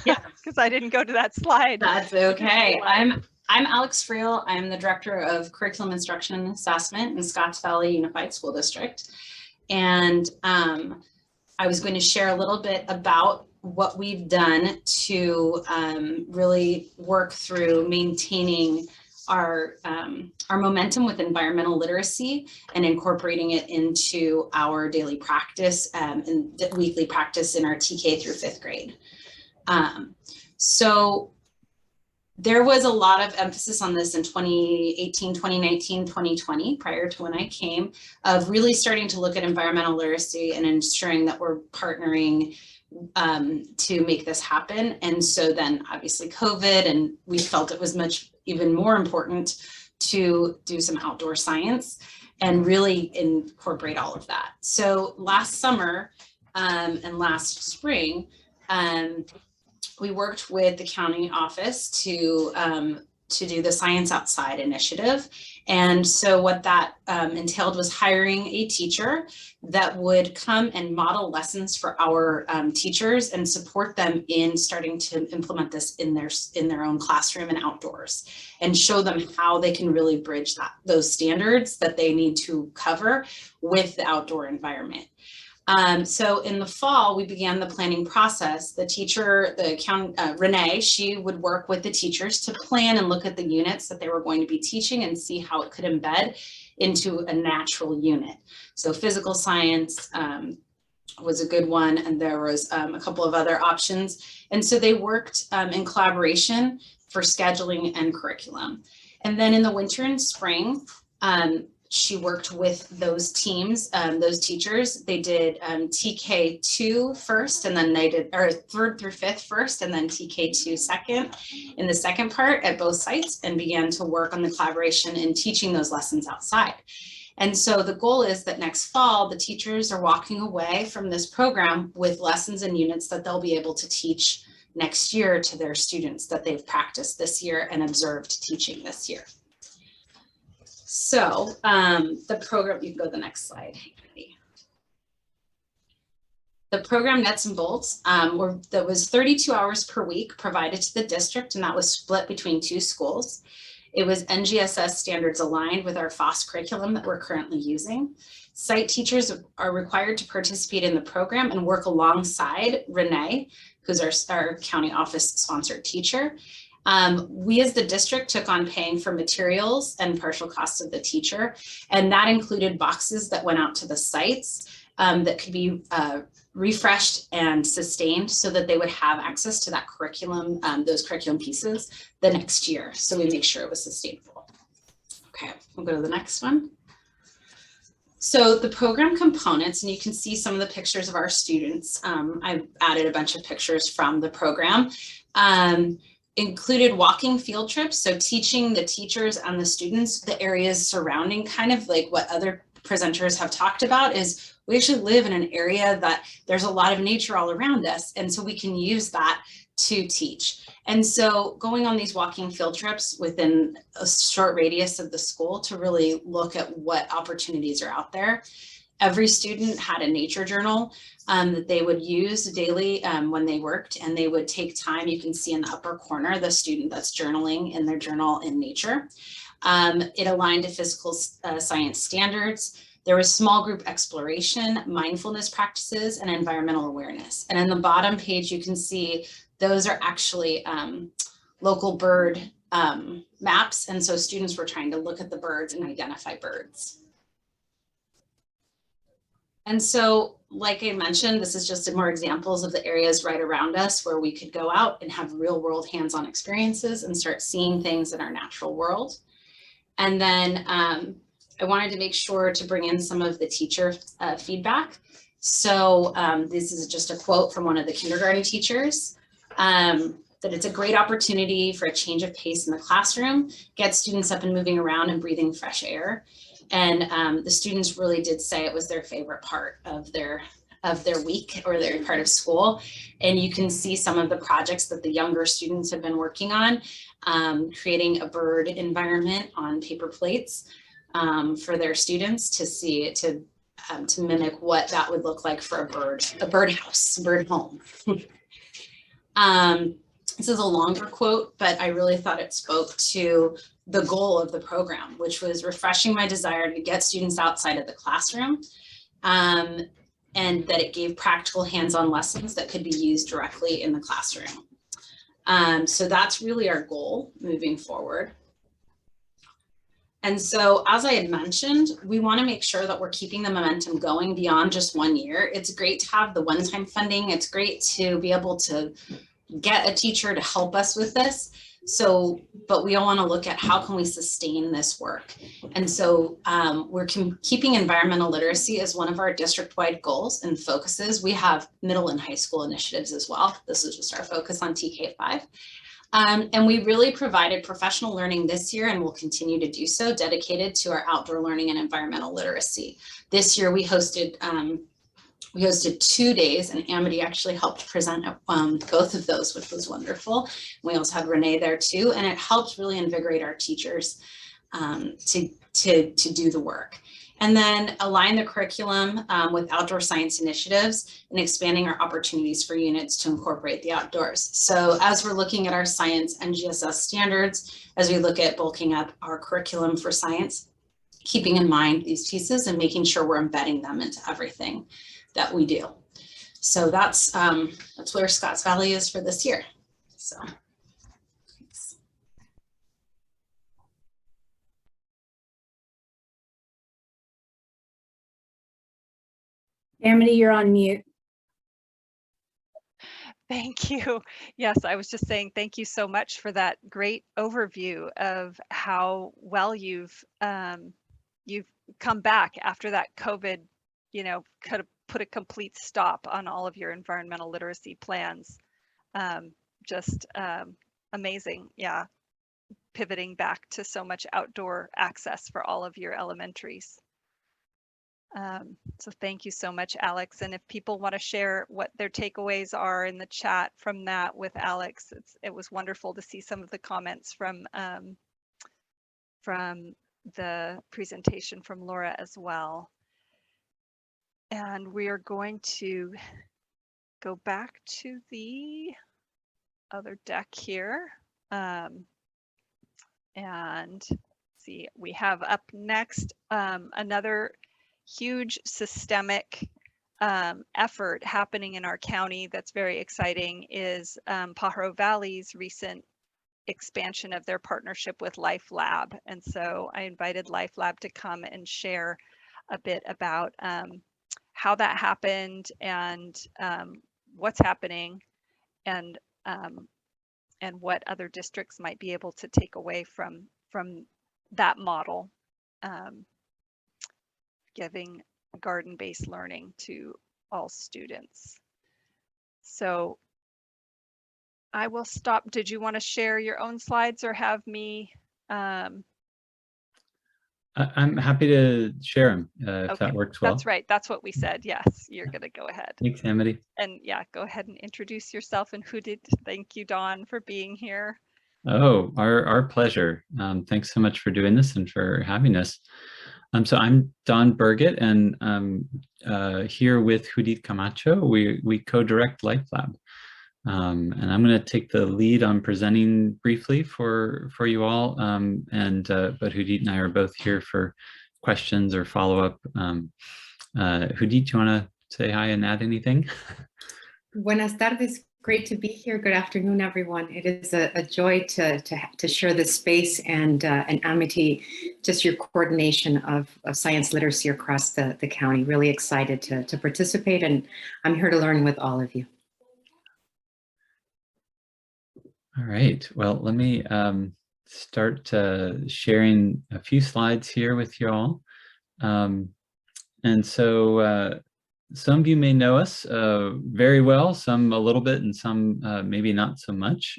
Yeah, because I didn't go to that slide. that's okay. I'm Alex Friel. I'm the Director of Curriculum Instruction and Assessment in Scotts Valley Unified School District. And I was going to share a little bit about what we've done to really work through maintaining our momentum with environmental literacy and incorporating it into our daily practice and weekly practice in our TK through 5th grade. So there was a lot of emphasis on this in 2018, 2019, 2020, prior to when I came, of really starting to look at environmental literacy and ensuring that we're partnering to make this happen. And so then obviously COVID, and we felt it was even more important to do some outdoor science and really incorporate all of that. So last summer and last spring, we worked with the county office to do the Science Outside initiative. And so what that entailed was hiring a teacher that would come and model lessons for our teachers and support them in starting to implement this in their own classroom and outdoors, and show them how they can really bridge those standards that they need to cover with the outdoor environment. So in the fall, we began the planning process. The teacher, Renee, she would work with the teachers to plan and look at the units that they were going to be teaching and see how it could embed into a natural unit. So physical science was a good one, and there was a couple of other options. And so they worked in collaboration for scheduling and curriculum. And then in the winter and spring, she worked with those teams, those teachers. They did TK2 first, and then they did, or 3rd through 5th first, and then TK2 second in the second part at both sites, and began to work on the collaboration and teaching those lessons outside. And so the goal is that next fall, the teachers are walking away from this program with lessons and units that they'll be able to teach next year to their students that they've practiced this year and observed teaching this year. So the program, you can go to the next slide. The program nuts and bolts that was 32 hours per week provided to the district, and that was split between 2 schools. It was NGSS standards aligned with our FOSS curriculum that we're currently using. Site teachers are required to participate in the program and work alongside Renee, who's our county office sponsored teacher. We as the district took on paying for materials and partial costs of the teacher, and that included boxes that went out to the sites that could be refreshed and sustained so that they would have access to that curriculum, those curriculum pieces the next year. So we make sure it was sustainable. Okay, we'll go to the next one. So the program components, and you can see some of the pictures of our students. I've added a bunch of pictures from the program. Included walking field trips, so teaching the teachers and the students the areas surrounding, kind of like what other presenters have talked about, is We actually live in an area that there's a lot of nature all around us. And so we can use that to teach. And so going on these walking field trips within a short radius of the school to really look at what opportunities are out there. Every student had a nature journal that they would use daily when they worked, and they would take time. You can see in the upper corner, the student that's journaling in their journal in nature. It aligned to physical science standards. There was small group exploration, mindfulness practices, and environmental awareness. And in the bottom page, you can see those are actually local bird maps. And so students were trying to look at the birds and identify birds. And so, like I mentioned, this is just more examples of the areas right around us where we could go out and have real world hands-on experiences and start seeing things in our natural world. And then I wanted to make sure to bring in some of the teacher feedback. So this is just a quote from one of the kindergarten teachers, that it's a great opportunity for a change of pace in the classroom, get students up and moving around and breathing fresh air. And the students really did say it was their favorite part of their week or their part of school. And you can see some of the projects that the younger students have been working on, creating a bird environment on paper plates for their students to see, to mimic what that would look like for a birdhouse, bird home. This is a longer quote, but I really thought it spoke to the goal of the program, which was refreshing my desire to get students outside of the classroom, and that it gave practical hands-on lessons that could be used directly in the classroom. So that's really our goal moving forward. And so, as I had mentioned, we want to make sure that we're keeping the momentum going beyond just 1 year. It's great to have the one-time funding. It's great to be able to get a teacher to help us with this. So, but we all want to look at how can we sustain this work. And so we're keeping environmental literacy as one of our district-wide goals and focuses. We have middle and high school initiatives as well. This is just our focus on TK5. And we really provided professional learning this year and will continue to do so, dedicated to our outdoor learning and environmental literacy. This year we hosted 2 days, and Amity actually helped present both of those, which was wonderful. We also had Renee there too, and it helped really invigorate our teachers to do the work. And then align the curriculum with outdoor science initiatives and expanding our opportunities for units to incorporate the outdoors. So as we're looking at our science NGSS standards, as we look at bulking up our curriculum for science, keeping in mind these pieces and making sure we're embedding them into everything that we do. So that's where Scotts Valley is for this year. So. Thanks. Amity, you're on mute. Thank you. Yes, I was just saying thank you so much for that great overview of how well you've come back after that COVID, could have put a complete stop on all of your environmental literacy plans. Just amazing. Yeah. Pivoting back to so much outdoor access for all of your elementaries. So thank you so much, Alex. And if people want to share what their takeaways are in the chat from that with Alex, it was wonderful to see some of the comments from the presentation from Laura as well. And we are going to go back to the other deck here. And see, we have up next another huge systemic effort happening in our county that's very exciting is Pajaro Valley's recent expansion of their partnership with Life Lab. And so I invited Life Lab to come and share a bit about how that happened and what's happening and what other districts might be able to take away from that model, giving garden-based learning to all students. So I will stop. Did you want to share your own slides or have me? I'm happy to share them if Okay, that works well. that's right. That's what we said. Yes, you're going to go ahead. Thanks, Amity. And yeah, go ahead and introduce yourself and who did. Thank you, Dawn, for being here. Oh, our pleasure. Thanks so much for doing this and for having us. So I'm Don Burgett, and here with Judith Camacho. We co-direct LifeLab. And I'm going to take the lead on presenting briefly for you all. But Judith and I are both here for questions or follow-up. Judith, do you want to say hi and add anything? Buenas tardes. Great to be here. Good afternoon, everyone. It is a joy to share this space and Amity, just your coordination of science literacy across the county. Really excited to participate, and I'm here to learn with all of you. All right. Well, let me start sharing a few slides here with you all. And so some of you may know us very well, some a little bit, and some maybe not so much.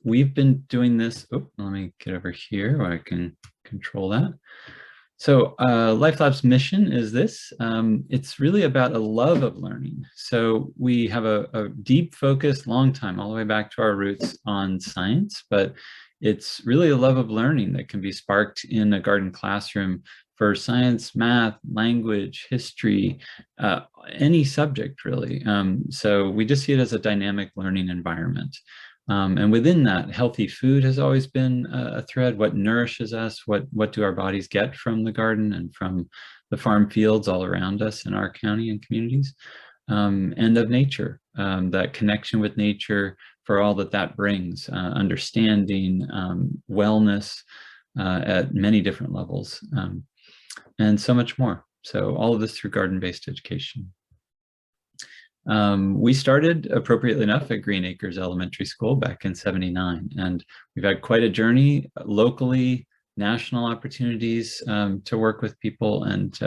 We've been doing this. Oh, let me get over here where I can control that. So LifeLab's mission is this. It's really about a love of learning. So we have a deep focus, long time, all the way back to our roots on science, but it's really a love of learning that can be sparked in a garden classroom for science, math, language, history, any subject really. So we just see it as a dynamic learning environment. And within that, healthy food has always been a thread. What nourishes us? What do our bodies get from the garden and from the farm fields all around us in our county and communities? And of nature, that connection with nature for all that brings, understanding, wellness at many different levels, and so much more. So all of this through garden-based education. We started, appropriately enough, at Green Acres Elementary School back in '79, and we've had quite a journey locally, national opportunities to work with people, and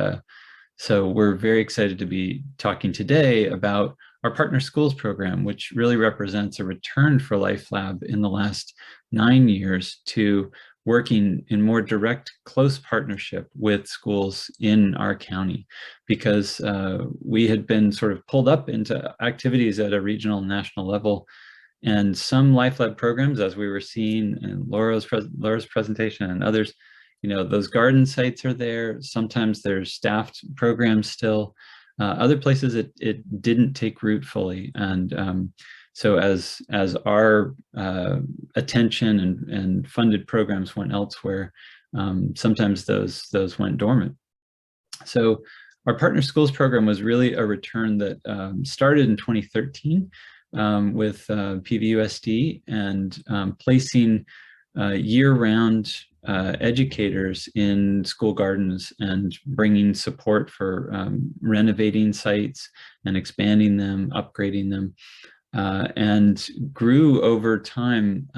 so we're very excited to be talking today about our Partner Schools program, which really represents a return for LifeLab in the last 9 years to working in more direct, close partnership with schools in our county, because we had been sort of pulled up into activities at a regional and national level. And some LifeLab programs, as we were seeing in Laura's presentation and others, you know, those garden sites are there. Sometimes there's staffed programs still. Other places it didn't take root fully. And so as our attention and funded programs went elsewhere, sometimes those went dormant. So our Partner Schools program was really a return that started in 2013 with PVUSD and placing year-round educators in school gardens and bringing support for renovating sites and expanding them, upgrading them. And grew over time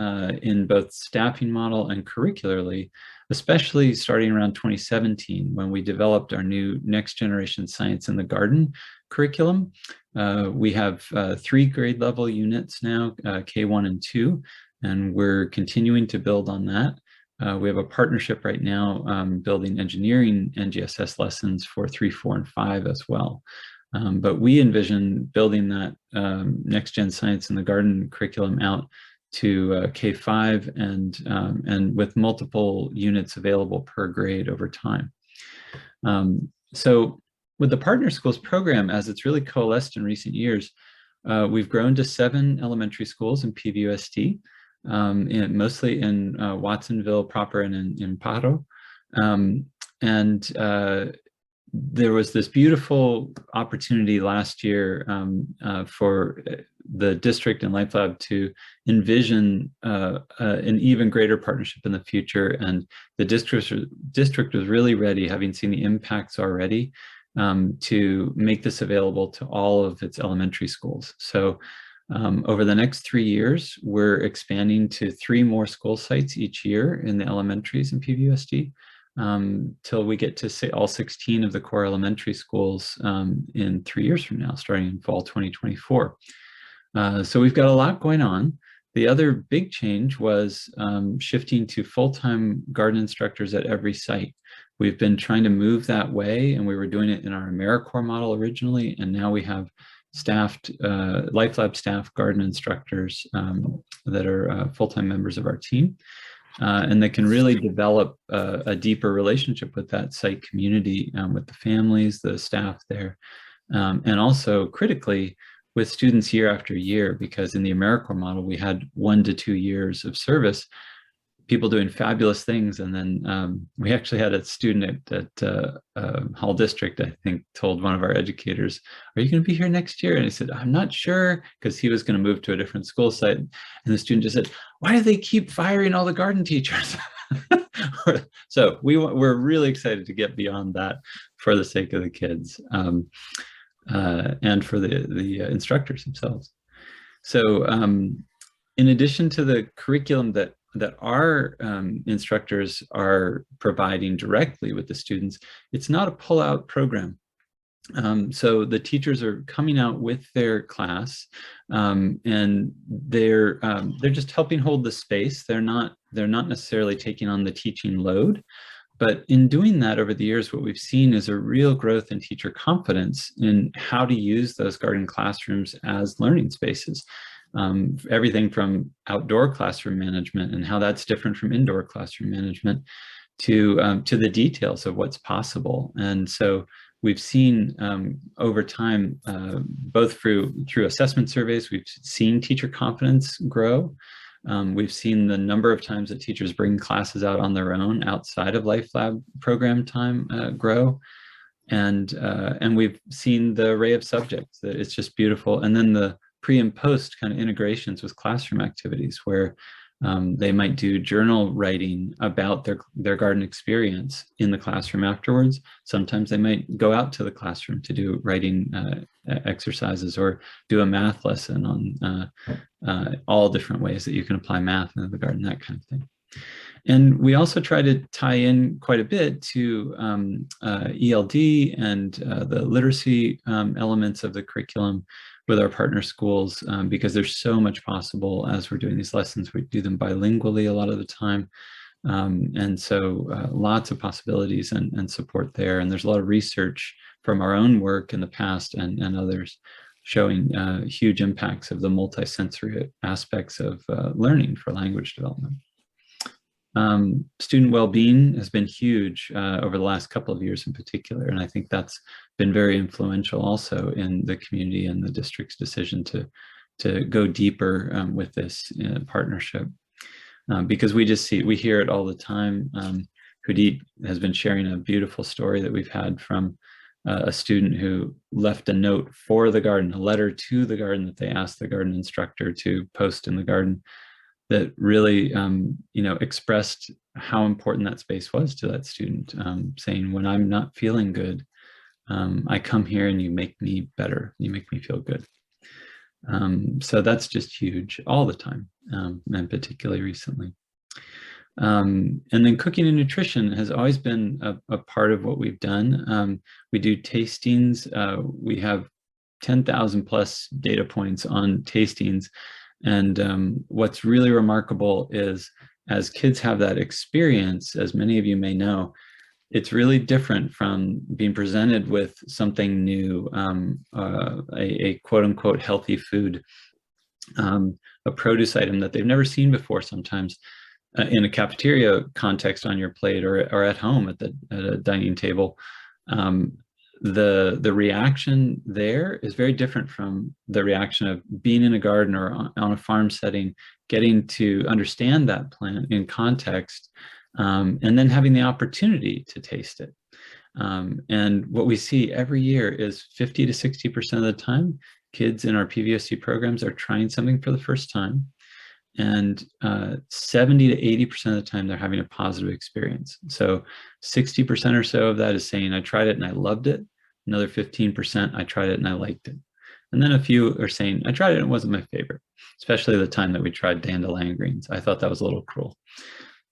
in both staffing model and curricularly, especially starting around 2017 when we developed our new Next Generation Science in the Garden curriculum. We have 3 grade level units now, K1 and 2, and we're continuing to build on that. We have a partnership right now building engineering NGSS lessons for 3, 4, and 5 as well. But we envision building that Next Gen Science in the Garden curriculum out to K5 and with multiple units available per grade over time. So with the Partner Schools program, as it's really coalesced in recent years, we've grown to 7 elementary schools in PVUSD, mostly in Watsonville proper and in Paro. There was this beautiful opportunity last year for the district and LifeLab to envision an even greater partnership in the future. And the district was really ready, having seen the impacts already, to make this available to all of its elementary schools. So over the next 3 years, we're expanding to 3 more school sites each year in the elementaries in PVUSD. Till we get to say all 16 of the core elementary schools in 3 years from now, starting in fall 2024. So we've got a lot going on. The other big change was shifting to full-time garden instructors at every site. We've been trying to move that way, and we were doing it in our AmeriCorps model originally, and now we have staffed LifeLab staff garden instructors that are full-time members of our team. And they can really develop a deeper relationship with that site community, with the families, the staff there, and also critically with students year after year, because in the AmeriCorps model, we had 1 to 2 years of service, people doing fabulous things. And then we actually had a student at Hall District, I think, told one of our educators, "Are you going to be here next year?" And he said, "I'm not sure," because he was going to move to a different school site. And the student just said, "Why do they keep firing all the garden teachers?" So we're really excited to get beyond that for the sake of the kids, and for the instructors themselves. So in addition to the curriculum that our instructors are providing directly with the students, it's not a pull-out program. So the teachers are coming out with their class, and they're just helping hold the space. They're not necessarily taking on the teaching load. But in doing that over the years, what we've seen is a real growth in teacher confidence in how to use those garden classrooms as learning spaces. Everything from outdoor classroom management and how that's different from indoor classroom management to the details of what's possible. And so we've seen over time, both through assessment surveys, we've seen teacher confidence grow. We've seen the number of times that teachers bring classes out on their own outside of LifeLab program time grow. And we've seen the array of subjects that it's just beautiful. And then the pre and post kind of integrations with classroom activities where they might do journal writing about their garden experience in the classroom afterwards. Sometimes they might go out to the classroom to do writing exercises or do a math lesson on all different ways that you can apply math in the garden, that kind of thing. And we also try to tie in quite a bit to ELD and the literacy elements of the curriculum with our partner schools, because there's so much possible as we're doing these lessons. We do them bilingually a lot of the time. And so lots of possibilities and support there. And there's a lot of research from our own work in the past and others showing huge impacts of the multisensory aspects of learning for language development. Student well-being has been huge over the last couple of years in particular, and I think that's been very influential also in the community and the district's decision to go deeper with this partnership, because we hear it all the time. Hudit has been sharing a beautiful story that we've had from a student who left a note for the garden, a letter to the garden that they asked the garden instructor to post in the garden, that really, expressed how important that space was to that student, saying, "When I'm not feeling good, I come here and you make me better. You make me feel good." So that's just huge all the time, and particularly recently. And then cooking and nutrition has always been a part of what we've done. We do tastings. We have 10,000 plus data points on tastings. And what's really remarkable is as kids have that experience, as many of you may know, it's really different from being presented with something new, a quote unquote healthy food, a produce item that they've never seen before sometimes in a cafeteria context on your plate or at home at a dining table. The reaction there is very different from the reaction of being in a garden or on a farm setting, getting to understand that plant in context, and then having the opportunity to taste it. And what we see every year is 50 to 60% of the time, kids in our PVUSD programs are trying something for the first time. And 70 to 80% of the time, they're having a positive experience. So 60% or so of that is saying, "I tried it and I loved it." Another 15%, "I tried it and I liked it." And then a few are saying, "I tried it and it wasn't my favorite," especially the time that we tried dandelion greens. I thought that was a little cruel.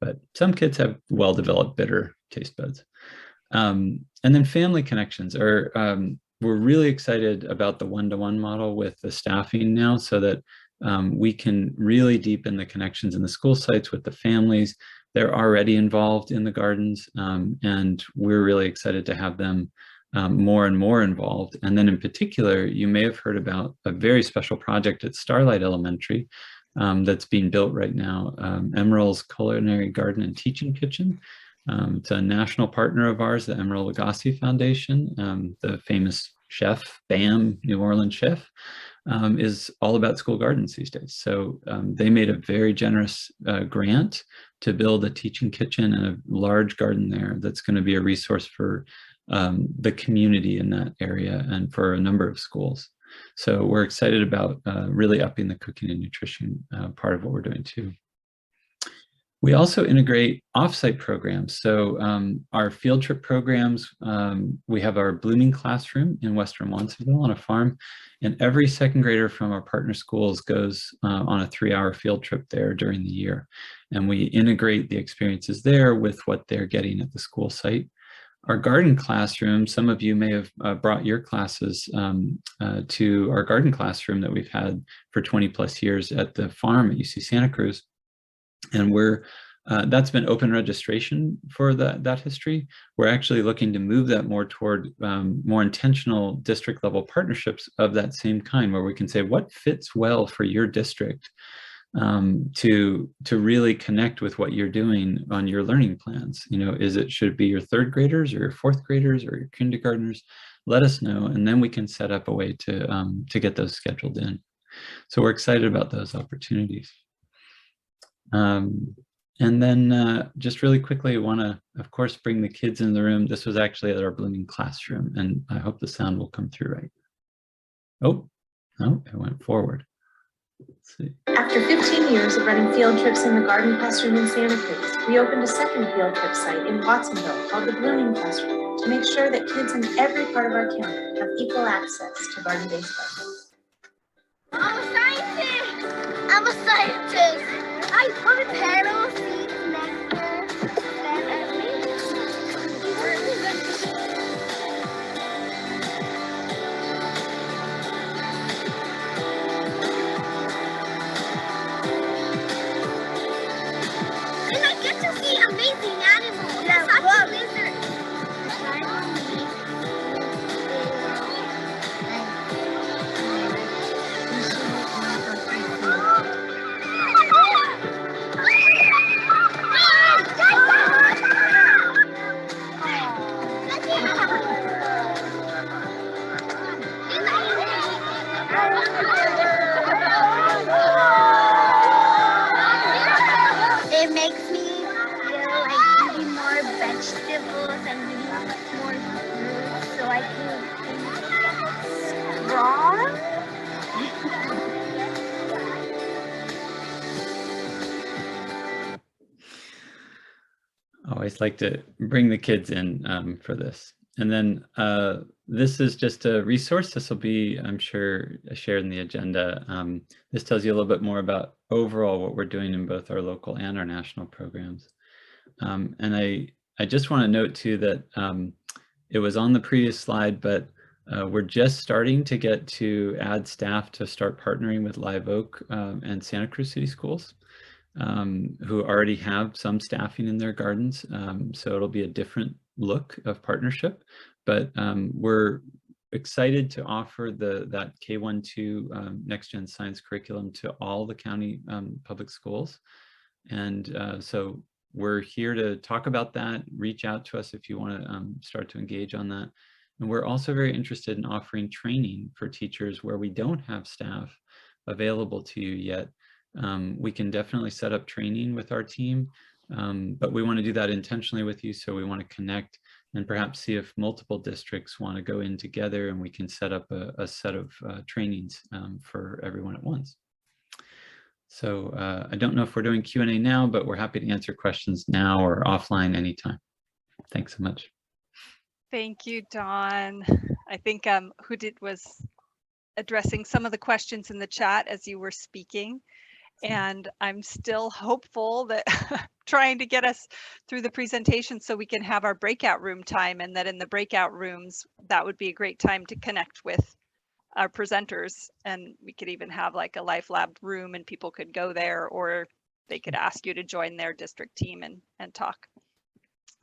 But some kids have well-developed bitter taste buds. And then family connections are, we're really excited about the one-to-one model with the staffing now, so that we can really deepen the connections in the school sites with the families. They're already involved in the gardens, and we're really excited to have them more and more involved. And then in particular, you may have heard about a very special project at Starlight Elementary that's being built right now, Emerald's Culinary Garden and Teaching Kitchen. It's a national partner of ours, the Emerald Lagasse Foundation. The famous chef, Bam, New Orleans chef, is all about school gardens these days. So they made a very generous grant to build a teaching kitchen and a large garden there that's going to be a resource for the community in that area and for a number of schools. So we're excited about really upping the cooking and nutrition part of what we're doing too. We also integrate offsite programs. So our field trip programs, we have our blooming classroom in Western Watsonville on a farm, and every second grader from our partner schools goes on a 3-hour field trip there during the year. And we integrate the experiences there with what they're getting at the school site. Our garden classroom, some of you may have brought your classes to our garden classroom that we've had for 20 plus years at the farm at UC Santa Cruz. And that's been open registration for that history. We're actually looking to move that more toward more intentional district level partnerships of that same kind, where we can say what fits well for your district to really connect with what you're doing on your learning plans. You know, should it be your 3rd graders or your 4th graders or your kindergartners? Let us know, and then we can set up a way to get those scheduled in. So we're excited about those opportunities. And then just really quickly, I want to, of course, bring the kids in the room. This was actually at our blooming classroom, and I hope the sound will come through right. Oh, no, it went forward. Let's see. After 15 years of running field trips in the garden classroom in Santa Cruz, we opened a second field trip site in Watsonville called the Blooming Classroom to make sure that kids in every part of our county have equal access to garden-based learning. I'm a scientist! I'm a scientist! I put petals, seeds, nectar, and I get to see amazing animals. That's a lizard. It makes me feel like eating more vegetables and eating more fruits so I can be strong. I always like to bring the kids in for this. And then this is just a resource. This will be, I'm sure, shared in the agenda. This tells you a little bit more about overall what we're doing in both our local and our national programs. And I just want to note too that it was on the previous slide, but we're just starting to get to add staff to start partnering with Live Oak and Santa Cruz City Schools, who already have some staffing in their gardens. So it'll be a different look of partnership, but we're excited to offer that K-1-2 Next Gen Science curriculum to all the county public schools. And so we're here to talk about that. Reach out to us if you want to start to engage on that. And we're also very interested in offering training for teachers where we don't have staff available to you yet. We can definitely set up training with our team, but we want to do that intentionally with you. So we want to connect and perhaps see if multiple districts want to go in together, and we can set up a set of trainings for everyone at once. So I don't know if we're doing Q&A now, but we're happy to answer questions now or offline anytime. Thanks so much. Thank you, Dawn. I think was addressing some of the questions in the chat as you were speaking. And I'm still hopeful that trying to get us through the presentation so we can have our breakout room time, and that in the breakout rooms, that would be a great time to connect with our presenters, and we could even have like a Life Lab room and people could go there, or they could ask you to join their district team and talk.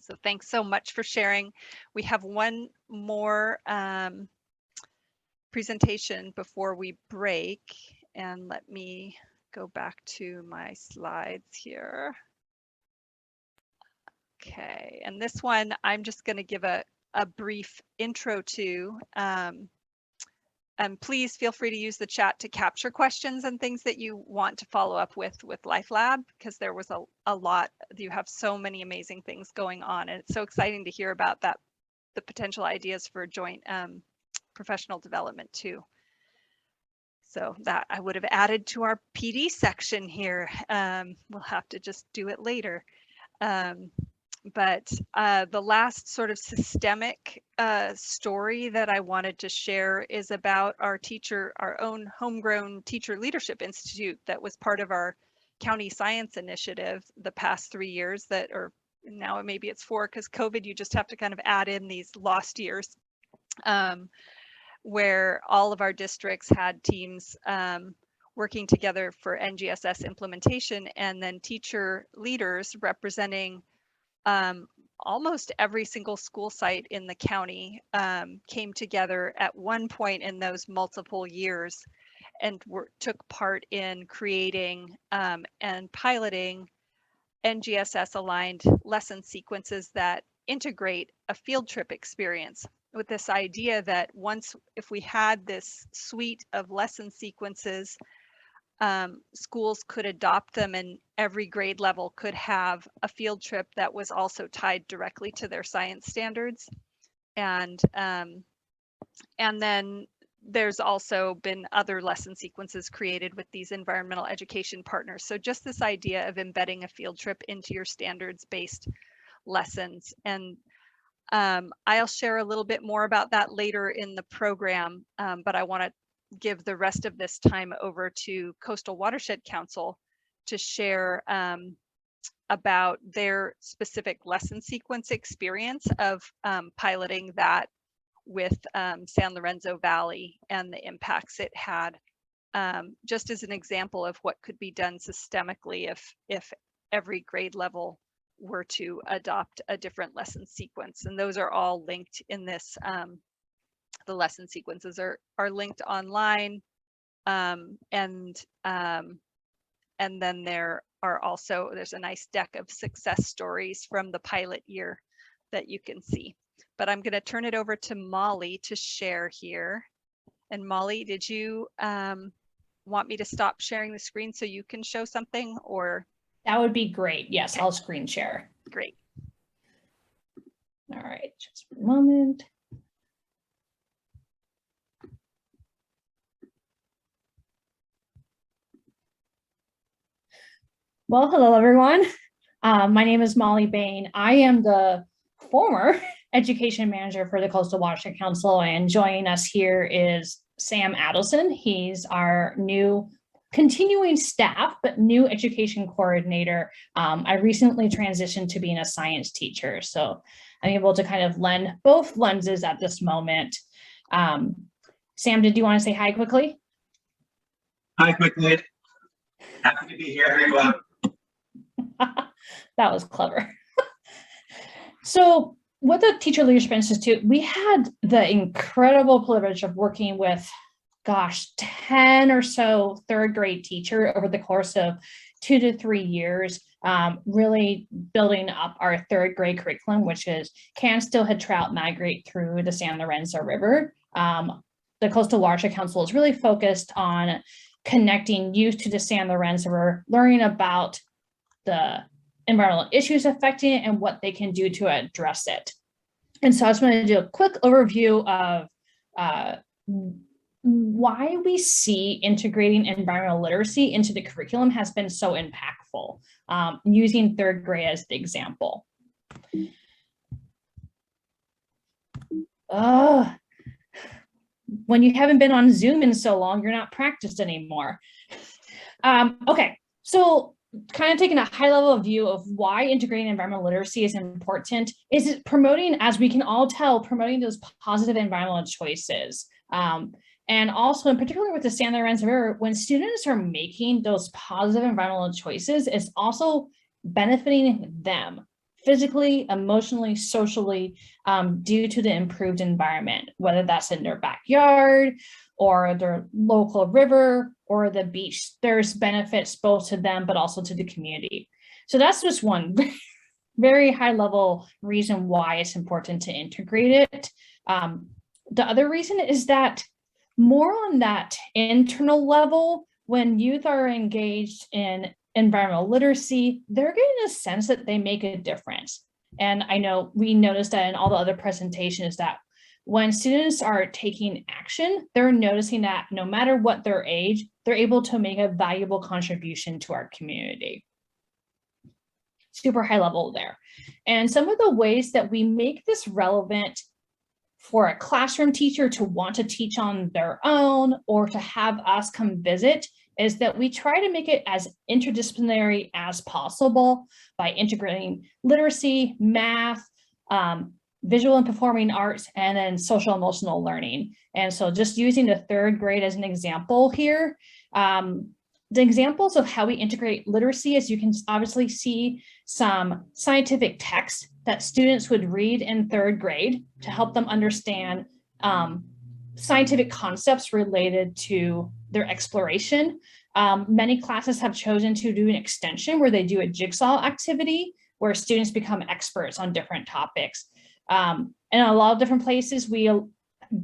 So thanks so much for sharing. We have one more presentation before we break, and let me go back to my slides here. Okay, and this one I'm just going to give a brief intro to. And please feel free to use the chat to capture questions and things that you want to follow up with Life Lab, because there was a lot. You have so many amazing things going on, and it's so exciting to hear about that, the potential ideas for joint professional development too. So that I would have added to our PD section here. We'll have to just do it later. But the last sort of systemic story that I wanted to share is about our own homegrown Teacher Leadership Institute that was part of our county science initiative the past 3 years, or now maybe it's 4 because COVID, you just have to kind of add in these lost years, where all of our districts had teams working together for NGSS implementation, and then teacher leaders representing almost every single school site in the county came together at one point in those multiple years and took part in creating and piloting NGSS aligned lesson sequences that integrate a field trip experience, with this idea that if we had this suite of lesson sequences, schools could adopt them, and every grade level could have a field trip that was also tied directly to their science standards. And then there's also been other lesson sequences created with these environmental education partners. So just this idea of embedding a field trip into your standards-based lessons. And I'll share a little bit more about that later in the program, but I want to give the rest of this time over to Coastal Watershed Council to share about their specific lesson sequence experience of piloting that with San Lorenzo Valley and the impacts it had, just as an example of what could be done systemically if every grade level were to adopt a different lesson sequence. And those are all linked in this. The lesson sequences are linked online, and then there's a nice deck of success stories from the pilot year that you can see. But I'm going to turn it over to Molly to share here. And Molly, did you want me to stop sharing the screen so you can show something, or? That would be great. Yes, okay. I'll screen share. Great. All right, just a moment. Well, hello, everyone. My name is Molly Bain. I am the former education manager for the Coastal Watershed Council, and joining us here is Sam Adelson. He's our new continuing staff, but new education coordinator. I recently transitioned to being a science teacher, so I'm able to kind of lend both lenses at this moment. Sam, did you want to say hi quickly? Hi quickly. Happy to be here, everyone. That was clever. So with the Teacher Leadership Institute, we had the incredible privilege of working with, 10 or so third grade teachers over the course of 2 to 3 years, really building up our third grade curriculum, which is Can Steelhead Trout Migrate Through the San Lorenzo River? The Coastal Watershed Council is really focused on connecting youth to the San Lorenzo River, learning about the environmental issues affecting it and what they can do to address it. And so I just want to do a quick overview of why we see integrating environmental literacy into the curriculum has been so impactful, using third grade as the example. When you haven't been on Zoom in so long, you're not practiced anymore. Okay, so kind of taking a high level view of why integrating environmental literacy is important is promoting, as we can all tell, promoting those positive environmental choices. And also, in particular with the San Lorenzo River, when students are making those positive environmental choices, it's also benefiting them physically, emotionally, socially, due to the improved environment, whether that's in their backyard or their local river or the beach. There's benefits both to them, but also to the community. So that's just one very high level reason why it's important to integrate it. The other reason is that more on that internal level, when youth are engaged in environmental literacy, they're getting a sense that they make a difference. And I know we noticed that in all the other presentations that when students are taking action, they're noticing that no matter what their age, they're able to make a valuable contribution to our community. Super high level there. And some of the ways that we make this relevant for a classroom teacher to want to teach on their own or to have us come visit is that we try to make it as interdisciplinary as possible by integrating literacy, math, visual and performing arts, and then social emotional learning. And so just using the third grade as an example here, the examples of how we integrate literacy, as you can obviously see some scientific text that students would read in third grade to help them understand scientific concepts related to their exploration. Many classes have chosen to do an extension where they do a jigsaw activity where students become experts on different topics. In a lot of different places, we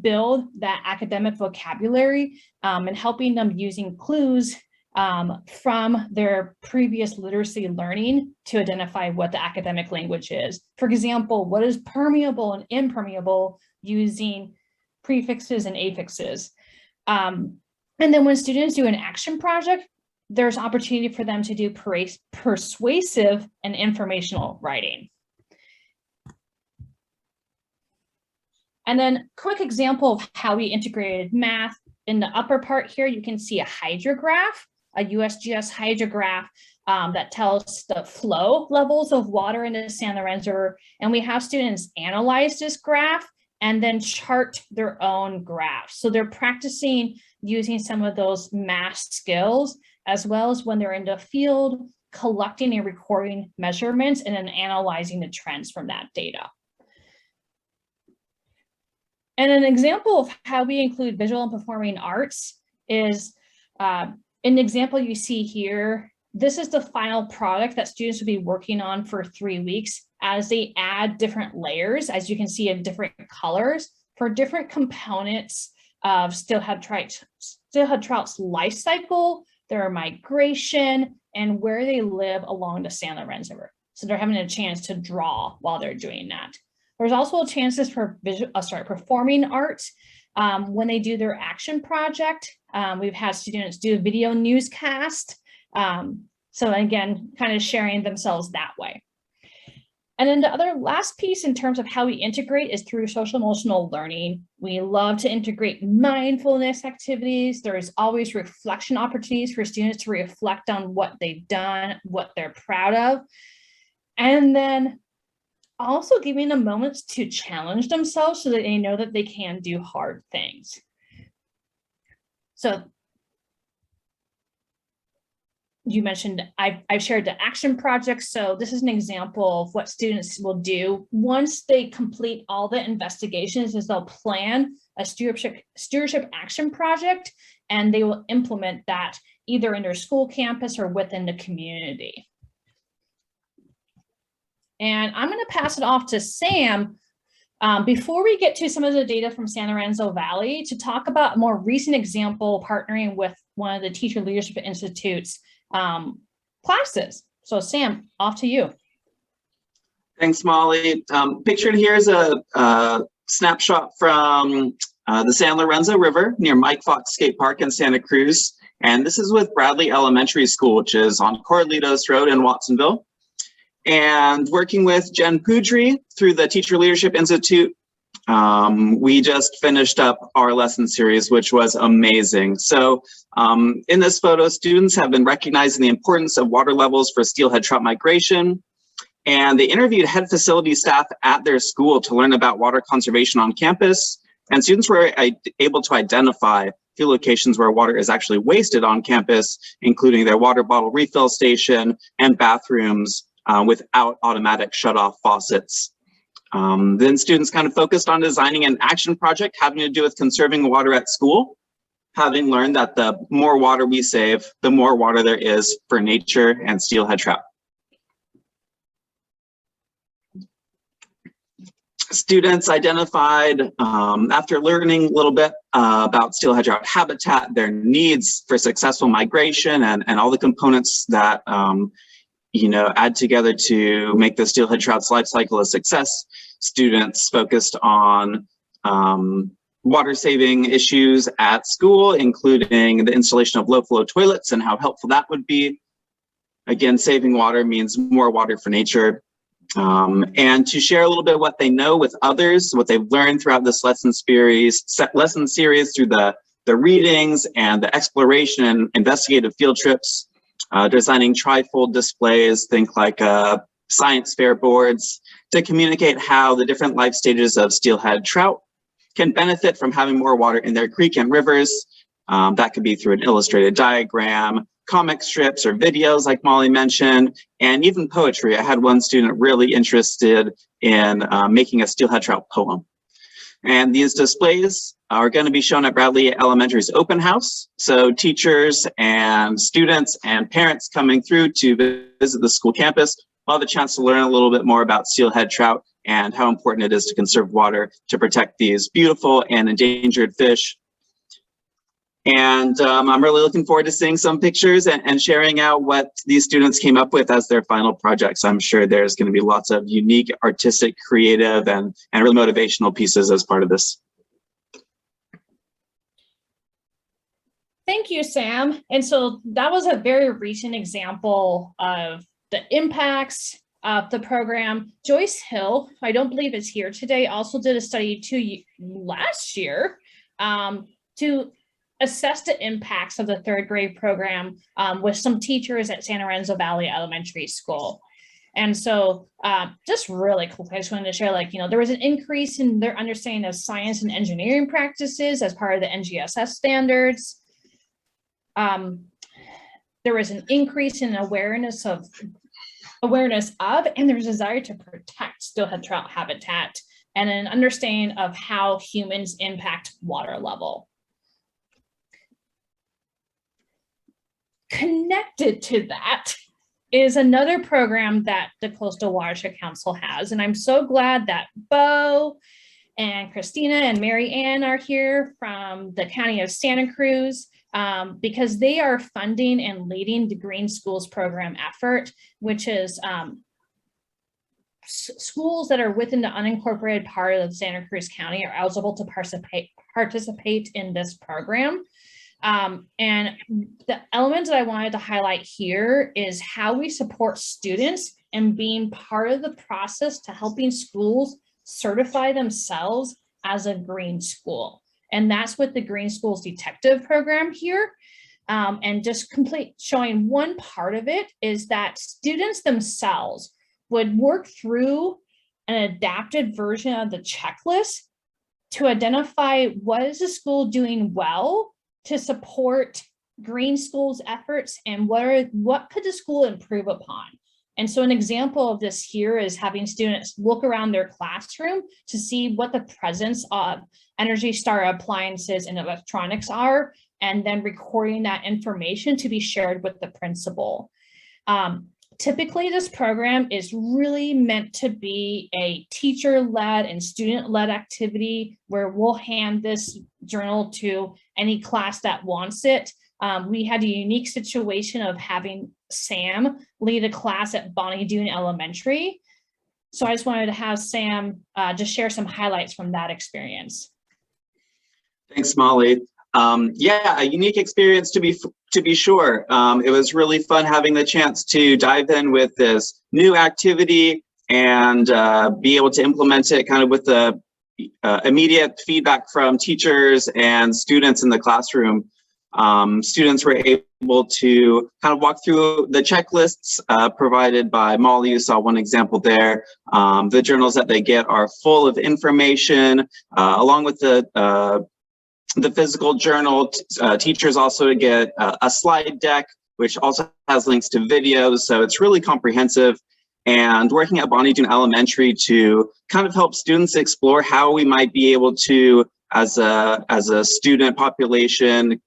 build that academic vocabulary and helping them using clues from their previous literacy learning to identify what the academic language is. For example, what is permeable and impermeable using prefixes and affixes. And then when students do an action project, there's opportunity for them to do persuasive and informational writing. And then quick example of how we integrated math. In the upper part here, you can see a hydrograph, a USGS hydrograph that tells the flow levels of water in the San Lorenzo River. And we have students analyze this graph and then chart their own graphs. So they're practicing using some of those math skills, as well as when they're in the field, collecting and recording measurements and then analyzing the trends from that data. And an example of how we include visual and performing arts is in the example you see here, this is the final product that students will be working on for 3 weeks as they add different layers, as you can see in different colors, for different components of steelhead trout's life cycle, their migration, and where they live along the San Lorenzo River. So they're having a chance to draw while they're doing that. There's also chances for performing arts when they do their action project. We've had students do a video newscast. So again, kind of sharing themselves that way. And then the other last piece in terms of how we integrate is through social emotional learning. We love to integrate mindfulness activities. There's always reflection opportunities for students to reflect on what they've done, what they're proud of. And then also giving them moments to challenge themselves so that they know that they can do hard things. So you mentioned I've shared the action project. So this is an example of what students will do once they complete all the investigations. Is they'll plan a stewardship action project, and they will implement that either in their school campus or within the community. And I'm going to pass it off to Sam before we get to some of the data from San Lorenzo Valley to talk about a more recent example partnering with one of the Teacher Leadership Institute's classes. So Sam, off to you. Thanks, Molly. Pictured here is a snapshot from the San Lorenzo River near Mike Fox Skate Park in Santa Cruz. And this is with Bradley Elementary School, which is on Corralitos Road in Watsonville. And working with Jen Poudry through the Teacher Leadership Institute, we just finished up our lesson series, which was amazing. So in this photo, students have been recognizing the importance of water levels for steelhead trout migration. And they interviewed head facility staff at their school to learn about water conservation on campus. And students were able to identify few locations where water is actually wasted on campus, including their water bottle refill station and bathrooms without automatic shutoff faucets. Then students kind of focused on designing an action project having to do with conserving water at school, having learned that the more water we save, the more water there is for nature and steelhead trout. Students identified, after learning a little bit about steelhead trout habitat, their needs for successful migration, and all the components that add together to make the steelhead trout's life cycle a success. Students focused on water saving issues at school, including the installation of low flow toilets and how helpful that would be. Again, saving water means more water for nature. And to share a little bit of what they know with others, what they've learned throughout this lesson series through the readings and the exploration and investigative field trips, designing trifold displays, think like science fair boards, to communicate how the different life stages of steelhead trout can benefit from having more water in their creek and rivers. That could be through an illustrated diagram, comic strips or videos like Molly mentioned, and even poetry. I had one student really interested in making a steelhead trout poem. And these displays are going to be shown at Bradley Elementary's open house. So teachers and students and parents coming through to visit the school campus will have a chance to learn a little bit more about steelhead trout and how important it is to conserve water to protect these beautiful and endangered fish. And I'm really looking forward to seeing some pictures and sharing out what these students came up with as their final projects. I'm sure there's going to be lots of unique, artistic, creative, and really motivational pieces as part of this. Thank you, Sam. And so that was a very recent example of the impacts of the program. Joyce Hill, I don't believe is here today, also did a study last year to assess the impacts of the third grade program with some teachers at San Lorenzo Valley Elementary School. And so just really cool. I just wanted to share, there was an increase in their understanding of science and engineering practices as part of the NGSS standards. There was an increase in awareness of, and there's a desire to protect steelhead trout habitat and an understanding of how humans impact water level. Connected to that is another program that the Coastal Watershed Council has. And I'm so glad that Bo and Christina and Mary Ann are here from the County of Santa Cruz because they are funding and leading the Green Schools program effort, which is schools that are within the unincorporated part of Santa Cruz County are eligible to participate in this program. And the element that I wanted to highlight here is how we support students and being part of the process to helping schools certify themselves as a green school. And that's with the Green Schools Detective program here. And just showing one part of it is that students themselves would work through an adapted version of the checklist to identify what is the school doing well to support Green Schools efforts and what could the school improve upon. And so an example of this here is having students look around their classroom to see what the presence of Energy Star appliances and electronics are, and then recording that information to be shared with the principal. Typically, this program is really meant to be a teacher-led and student-led activity where we'll hand this journal to any class that wants it. We had a unique situation of having Sam lead a class at Bonnie Doon Elementary. So I just wanted to have Sam just share some highlights from that experience. Thanks, Molly. Yeah, a unique experience to be sure. It was really fun having the chance to dive in with this new activity and be able to implement it kind of with the immediate feedback from teachers and students in the classroom. Students were able to kind of walk through the checklists provided by Molly. You saw one example there. The journals that they get are full of information, along with the physical journal. Teachers also get a slide deck, which also has links to videos. So it's really comprehensive. And working at Bonnie Doon Elementary to kind of help students explore how we might be able to, as a student population,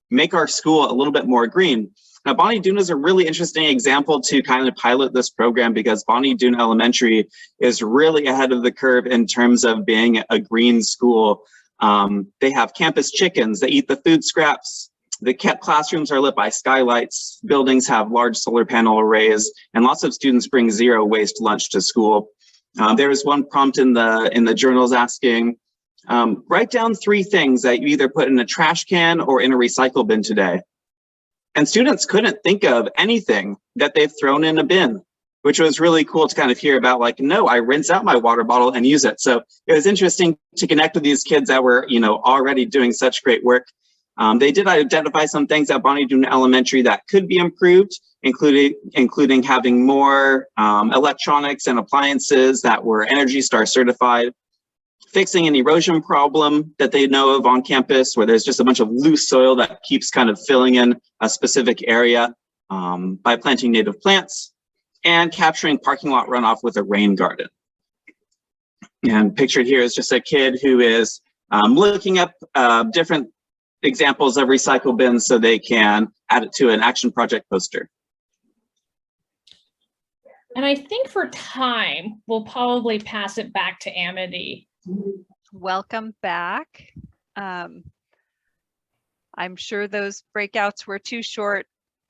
make our school a little bit more green. Now, Bonnie Doon is a really interesting example to kind of pilot this program because Bonnie Doon Elementary is really ahead of the curve in terms of being a green school. They have campus chickens that eat the food scraps. The classrooms are lit by skylights. Buildings have large solar panel arrays, and lots of students bring zero waste lunch to school. There is one prompt in the journals asking, write down 3 things that you either put in a trash can or in a recycle bin today. And students couldn't think of anything that they've thrown in a bin, which was really cool to kind of hear about, like, no, I rinse out my water bottle and use it. So it was interesting to connect with these kids that were, already doing such great work. They did identify some things at Bonnie Doon Elementary that could be improved, including having more electronics and appliances that were Energy Star certified, fixing an erosion problem that they know of on campus where there's just a bunch of loose soil that keeps kind of filling in a specific area by planting native plants, and capturing parking lot runoff with a rain garden. And pictured here is just a kid who is looking up different examples of recycle bins so they can add it to an action project poster. And I think for time, we'll probably pass it back to Amity. Welcome back. I'm sure those breakouts were too short,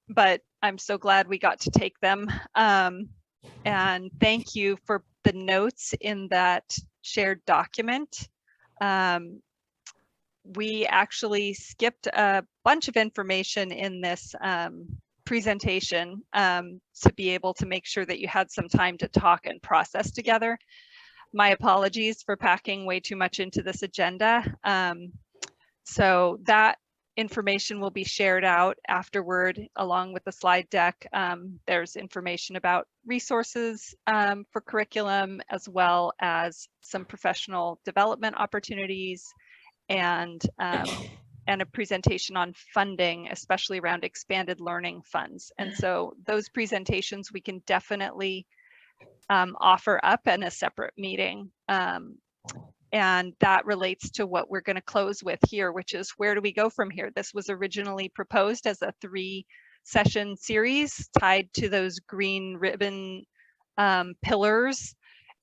but I'm so glad we got to take them. And thank you for the notes in that shared document. We actually skipped a bunch of information in this presentation to be able to make sure that you had some time to talk and process together. My apologies for packing way too much into this agenda. So that information will be shared out afterward along with the slide deck. There's information about resources for curriculum, as well as some professional development opportunities, and a presentation on funding, especially around expanded learning funds. And so those presentations we can definitely offer up in a separate meeting. And that relates to what we're going to close with here, which is where do we go from here? This was originally proposed as a 3-session series tied to those green ribbon pillars.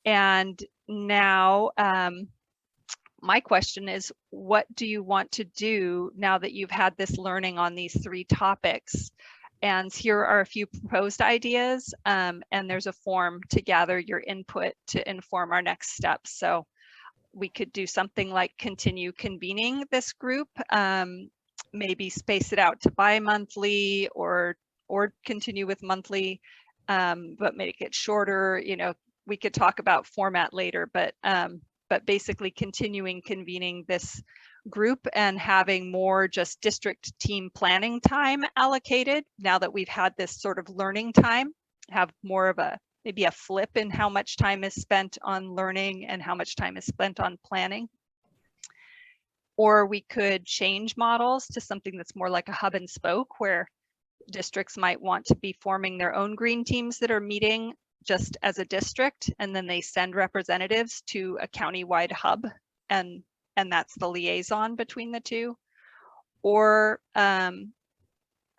And now my question is, what do you want to do now that you've had this learning on these 3 topics? And here are a few proposed ideas, and there's a form to gather your input to inform our next steps. So we could do something like continue convening this group, maybe space it out to bi-monthly or continue with monthly, but make it shorter. We could talk about format later, but basically continuing convening this group and having more just district team planning time allocated now that we've had this sort of learning time, have more of maybe a flip in how much time is spent on learning and how much time is spent on planning. Or we could change models to something that's more like a hub and spoke, where districts might want to be forming their own green teams that are meeting just as a district, and then they send representatives to a county-wide hub, and that's the liaison between the two. Or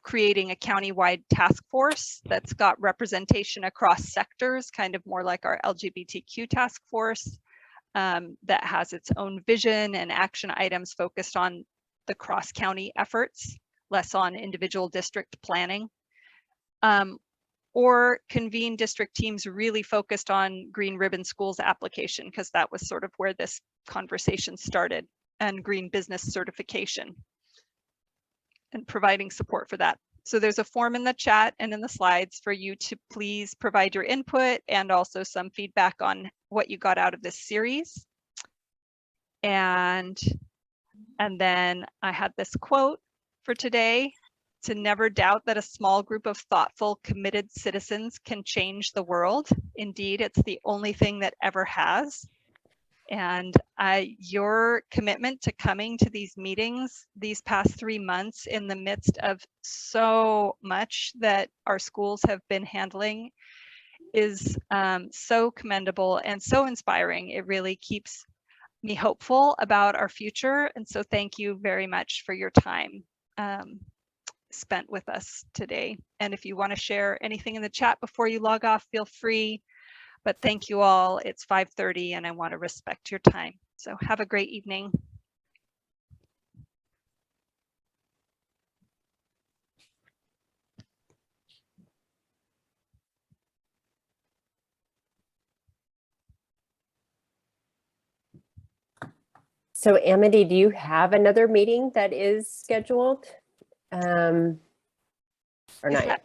creating a county-wide task force that's got representation across sectors, kind of more like our LGBTQ task force, that has its own vision and action items focused on the cross-county efforts, less on individual district planning. Or convene district teams really focused on Green Ribbon Schools application, because that was sort of where this conversation started, and green business certification, and providing support for that. So there's a form in the chat and in the slides for you to please provide your input and also some feedback on what you got out of this series. And then I had this quote for today, to never doubt that a small group of thoughtful, committed citizens can change the world. Indeed, it's the only thing that ever has. And your commitment to coming to these meetings these past 3 months in the midst of so much that our schools have been handling is so commendable and so inspiring. It really keeps me hopeful about our future. And so thank you very much for your time spent with us today. And if you want to share anything in the chat before you log off, feel free. But thank you all. It's 5:30 and I want to respect your time. So have a great evening. So Amity, do you have another meeting that is scheduled? Or not yet?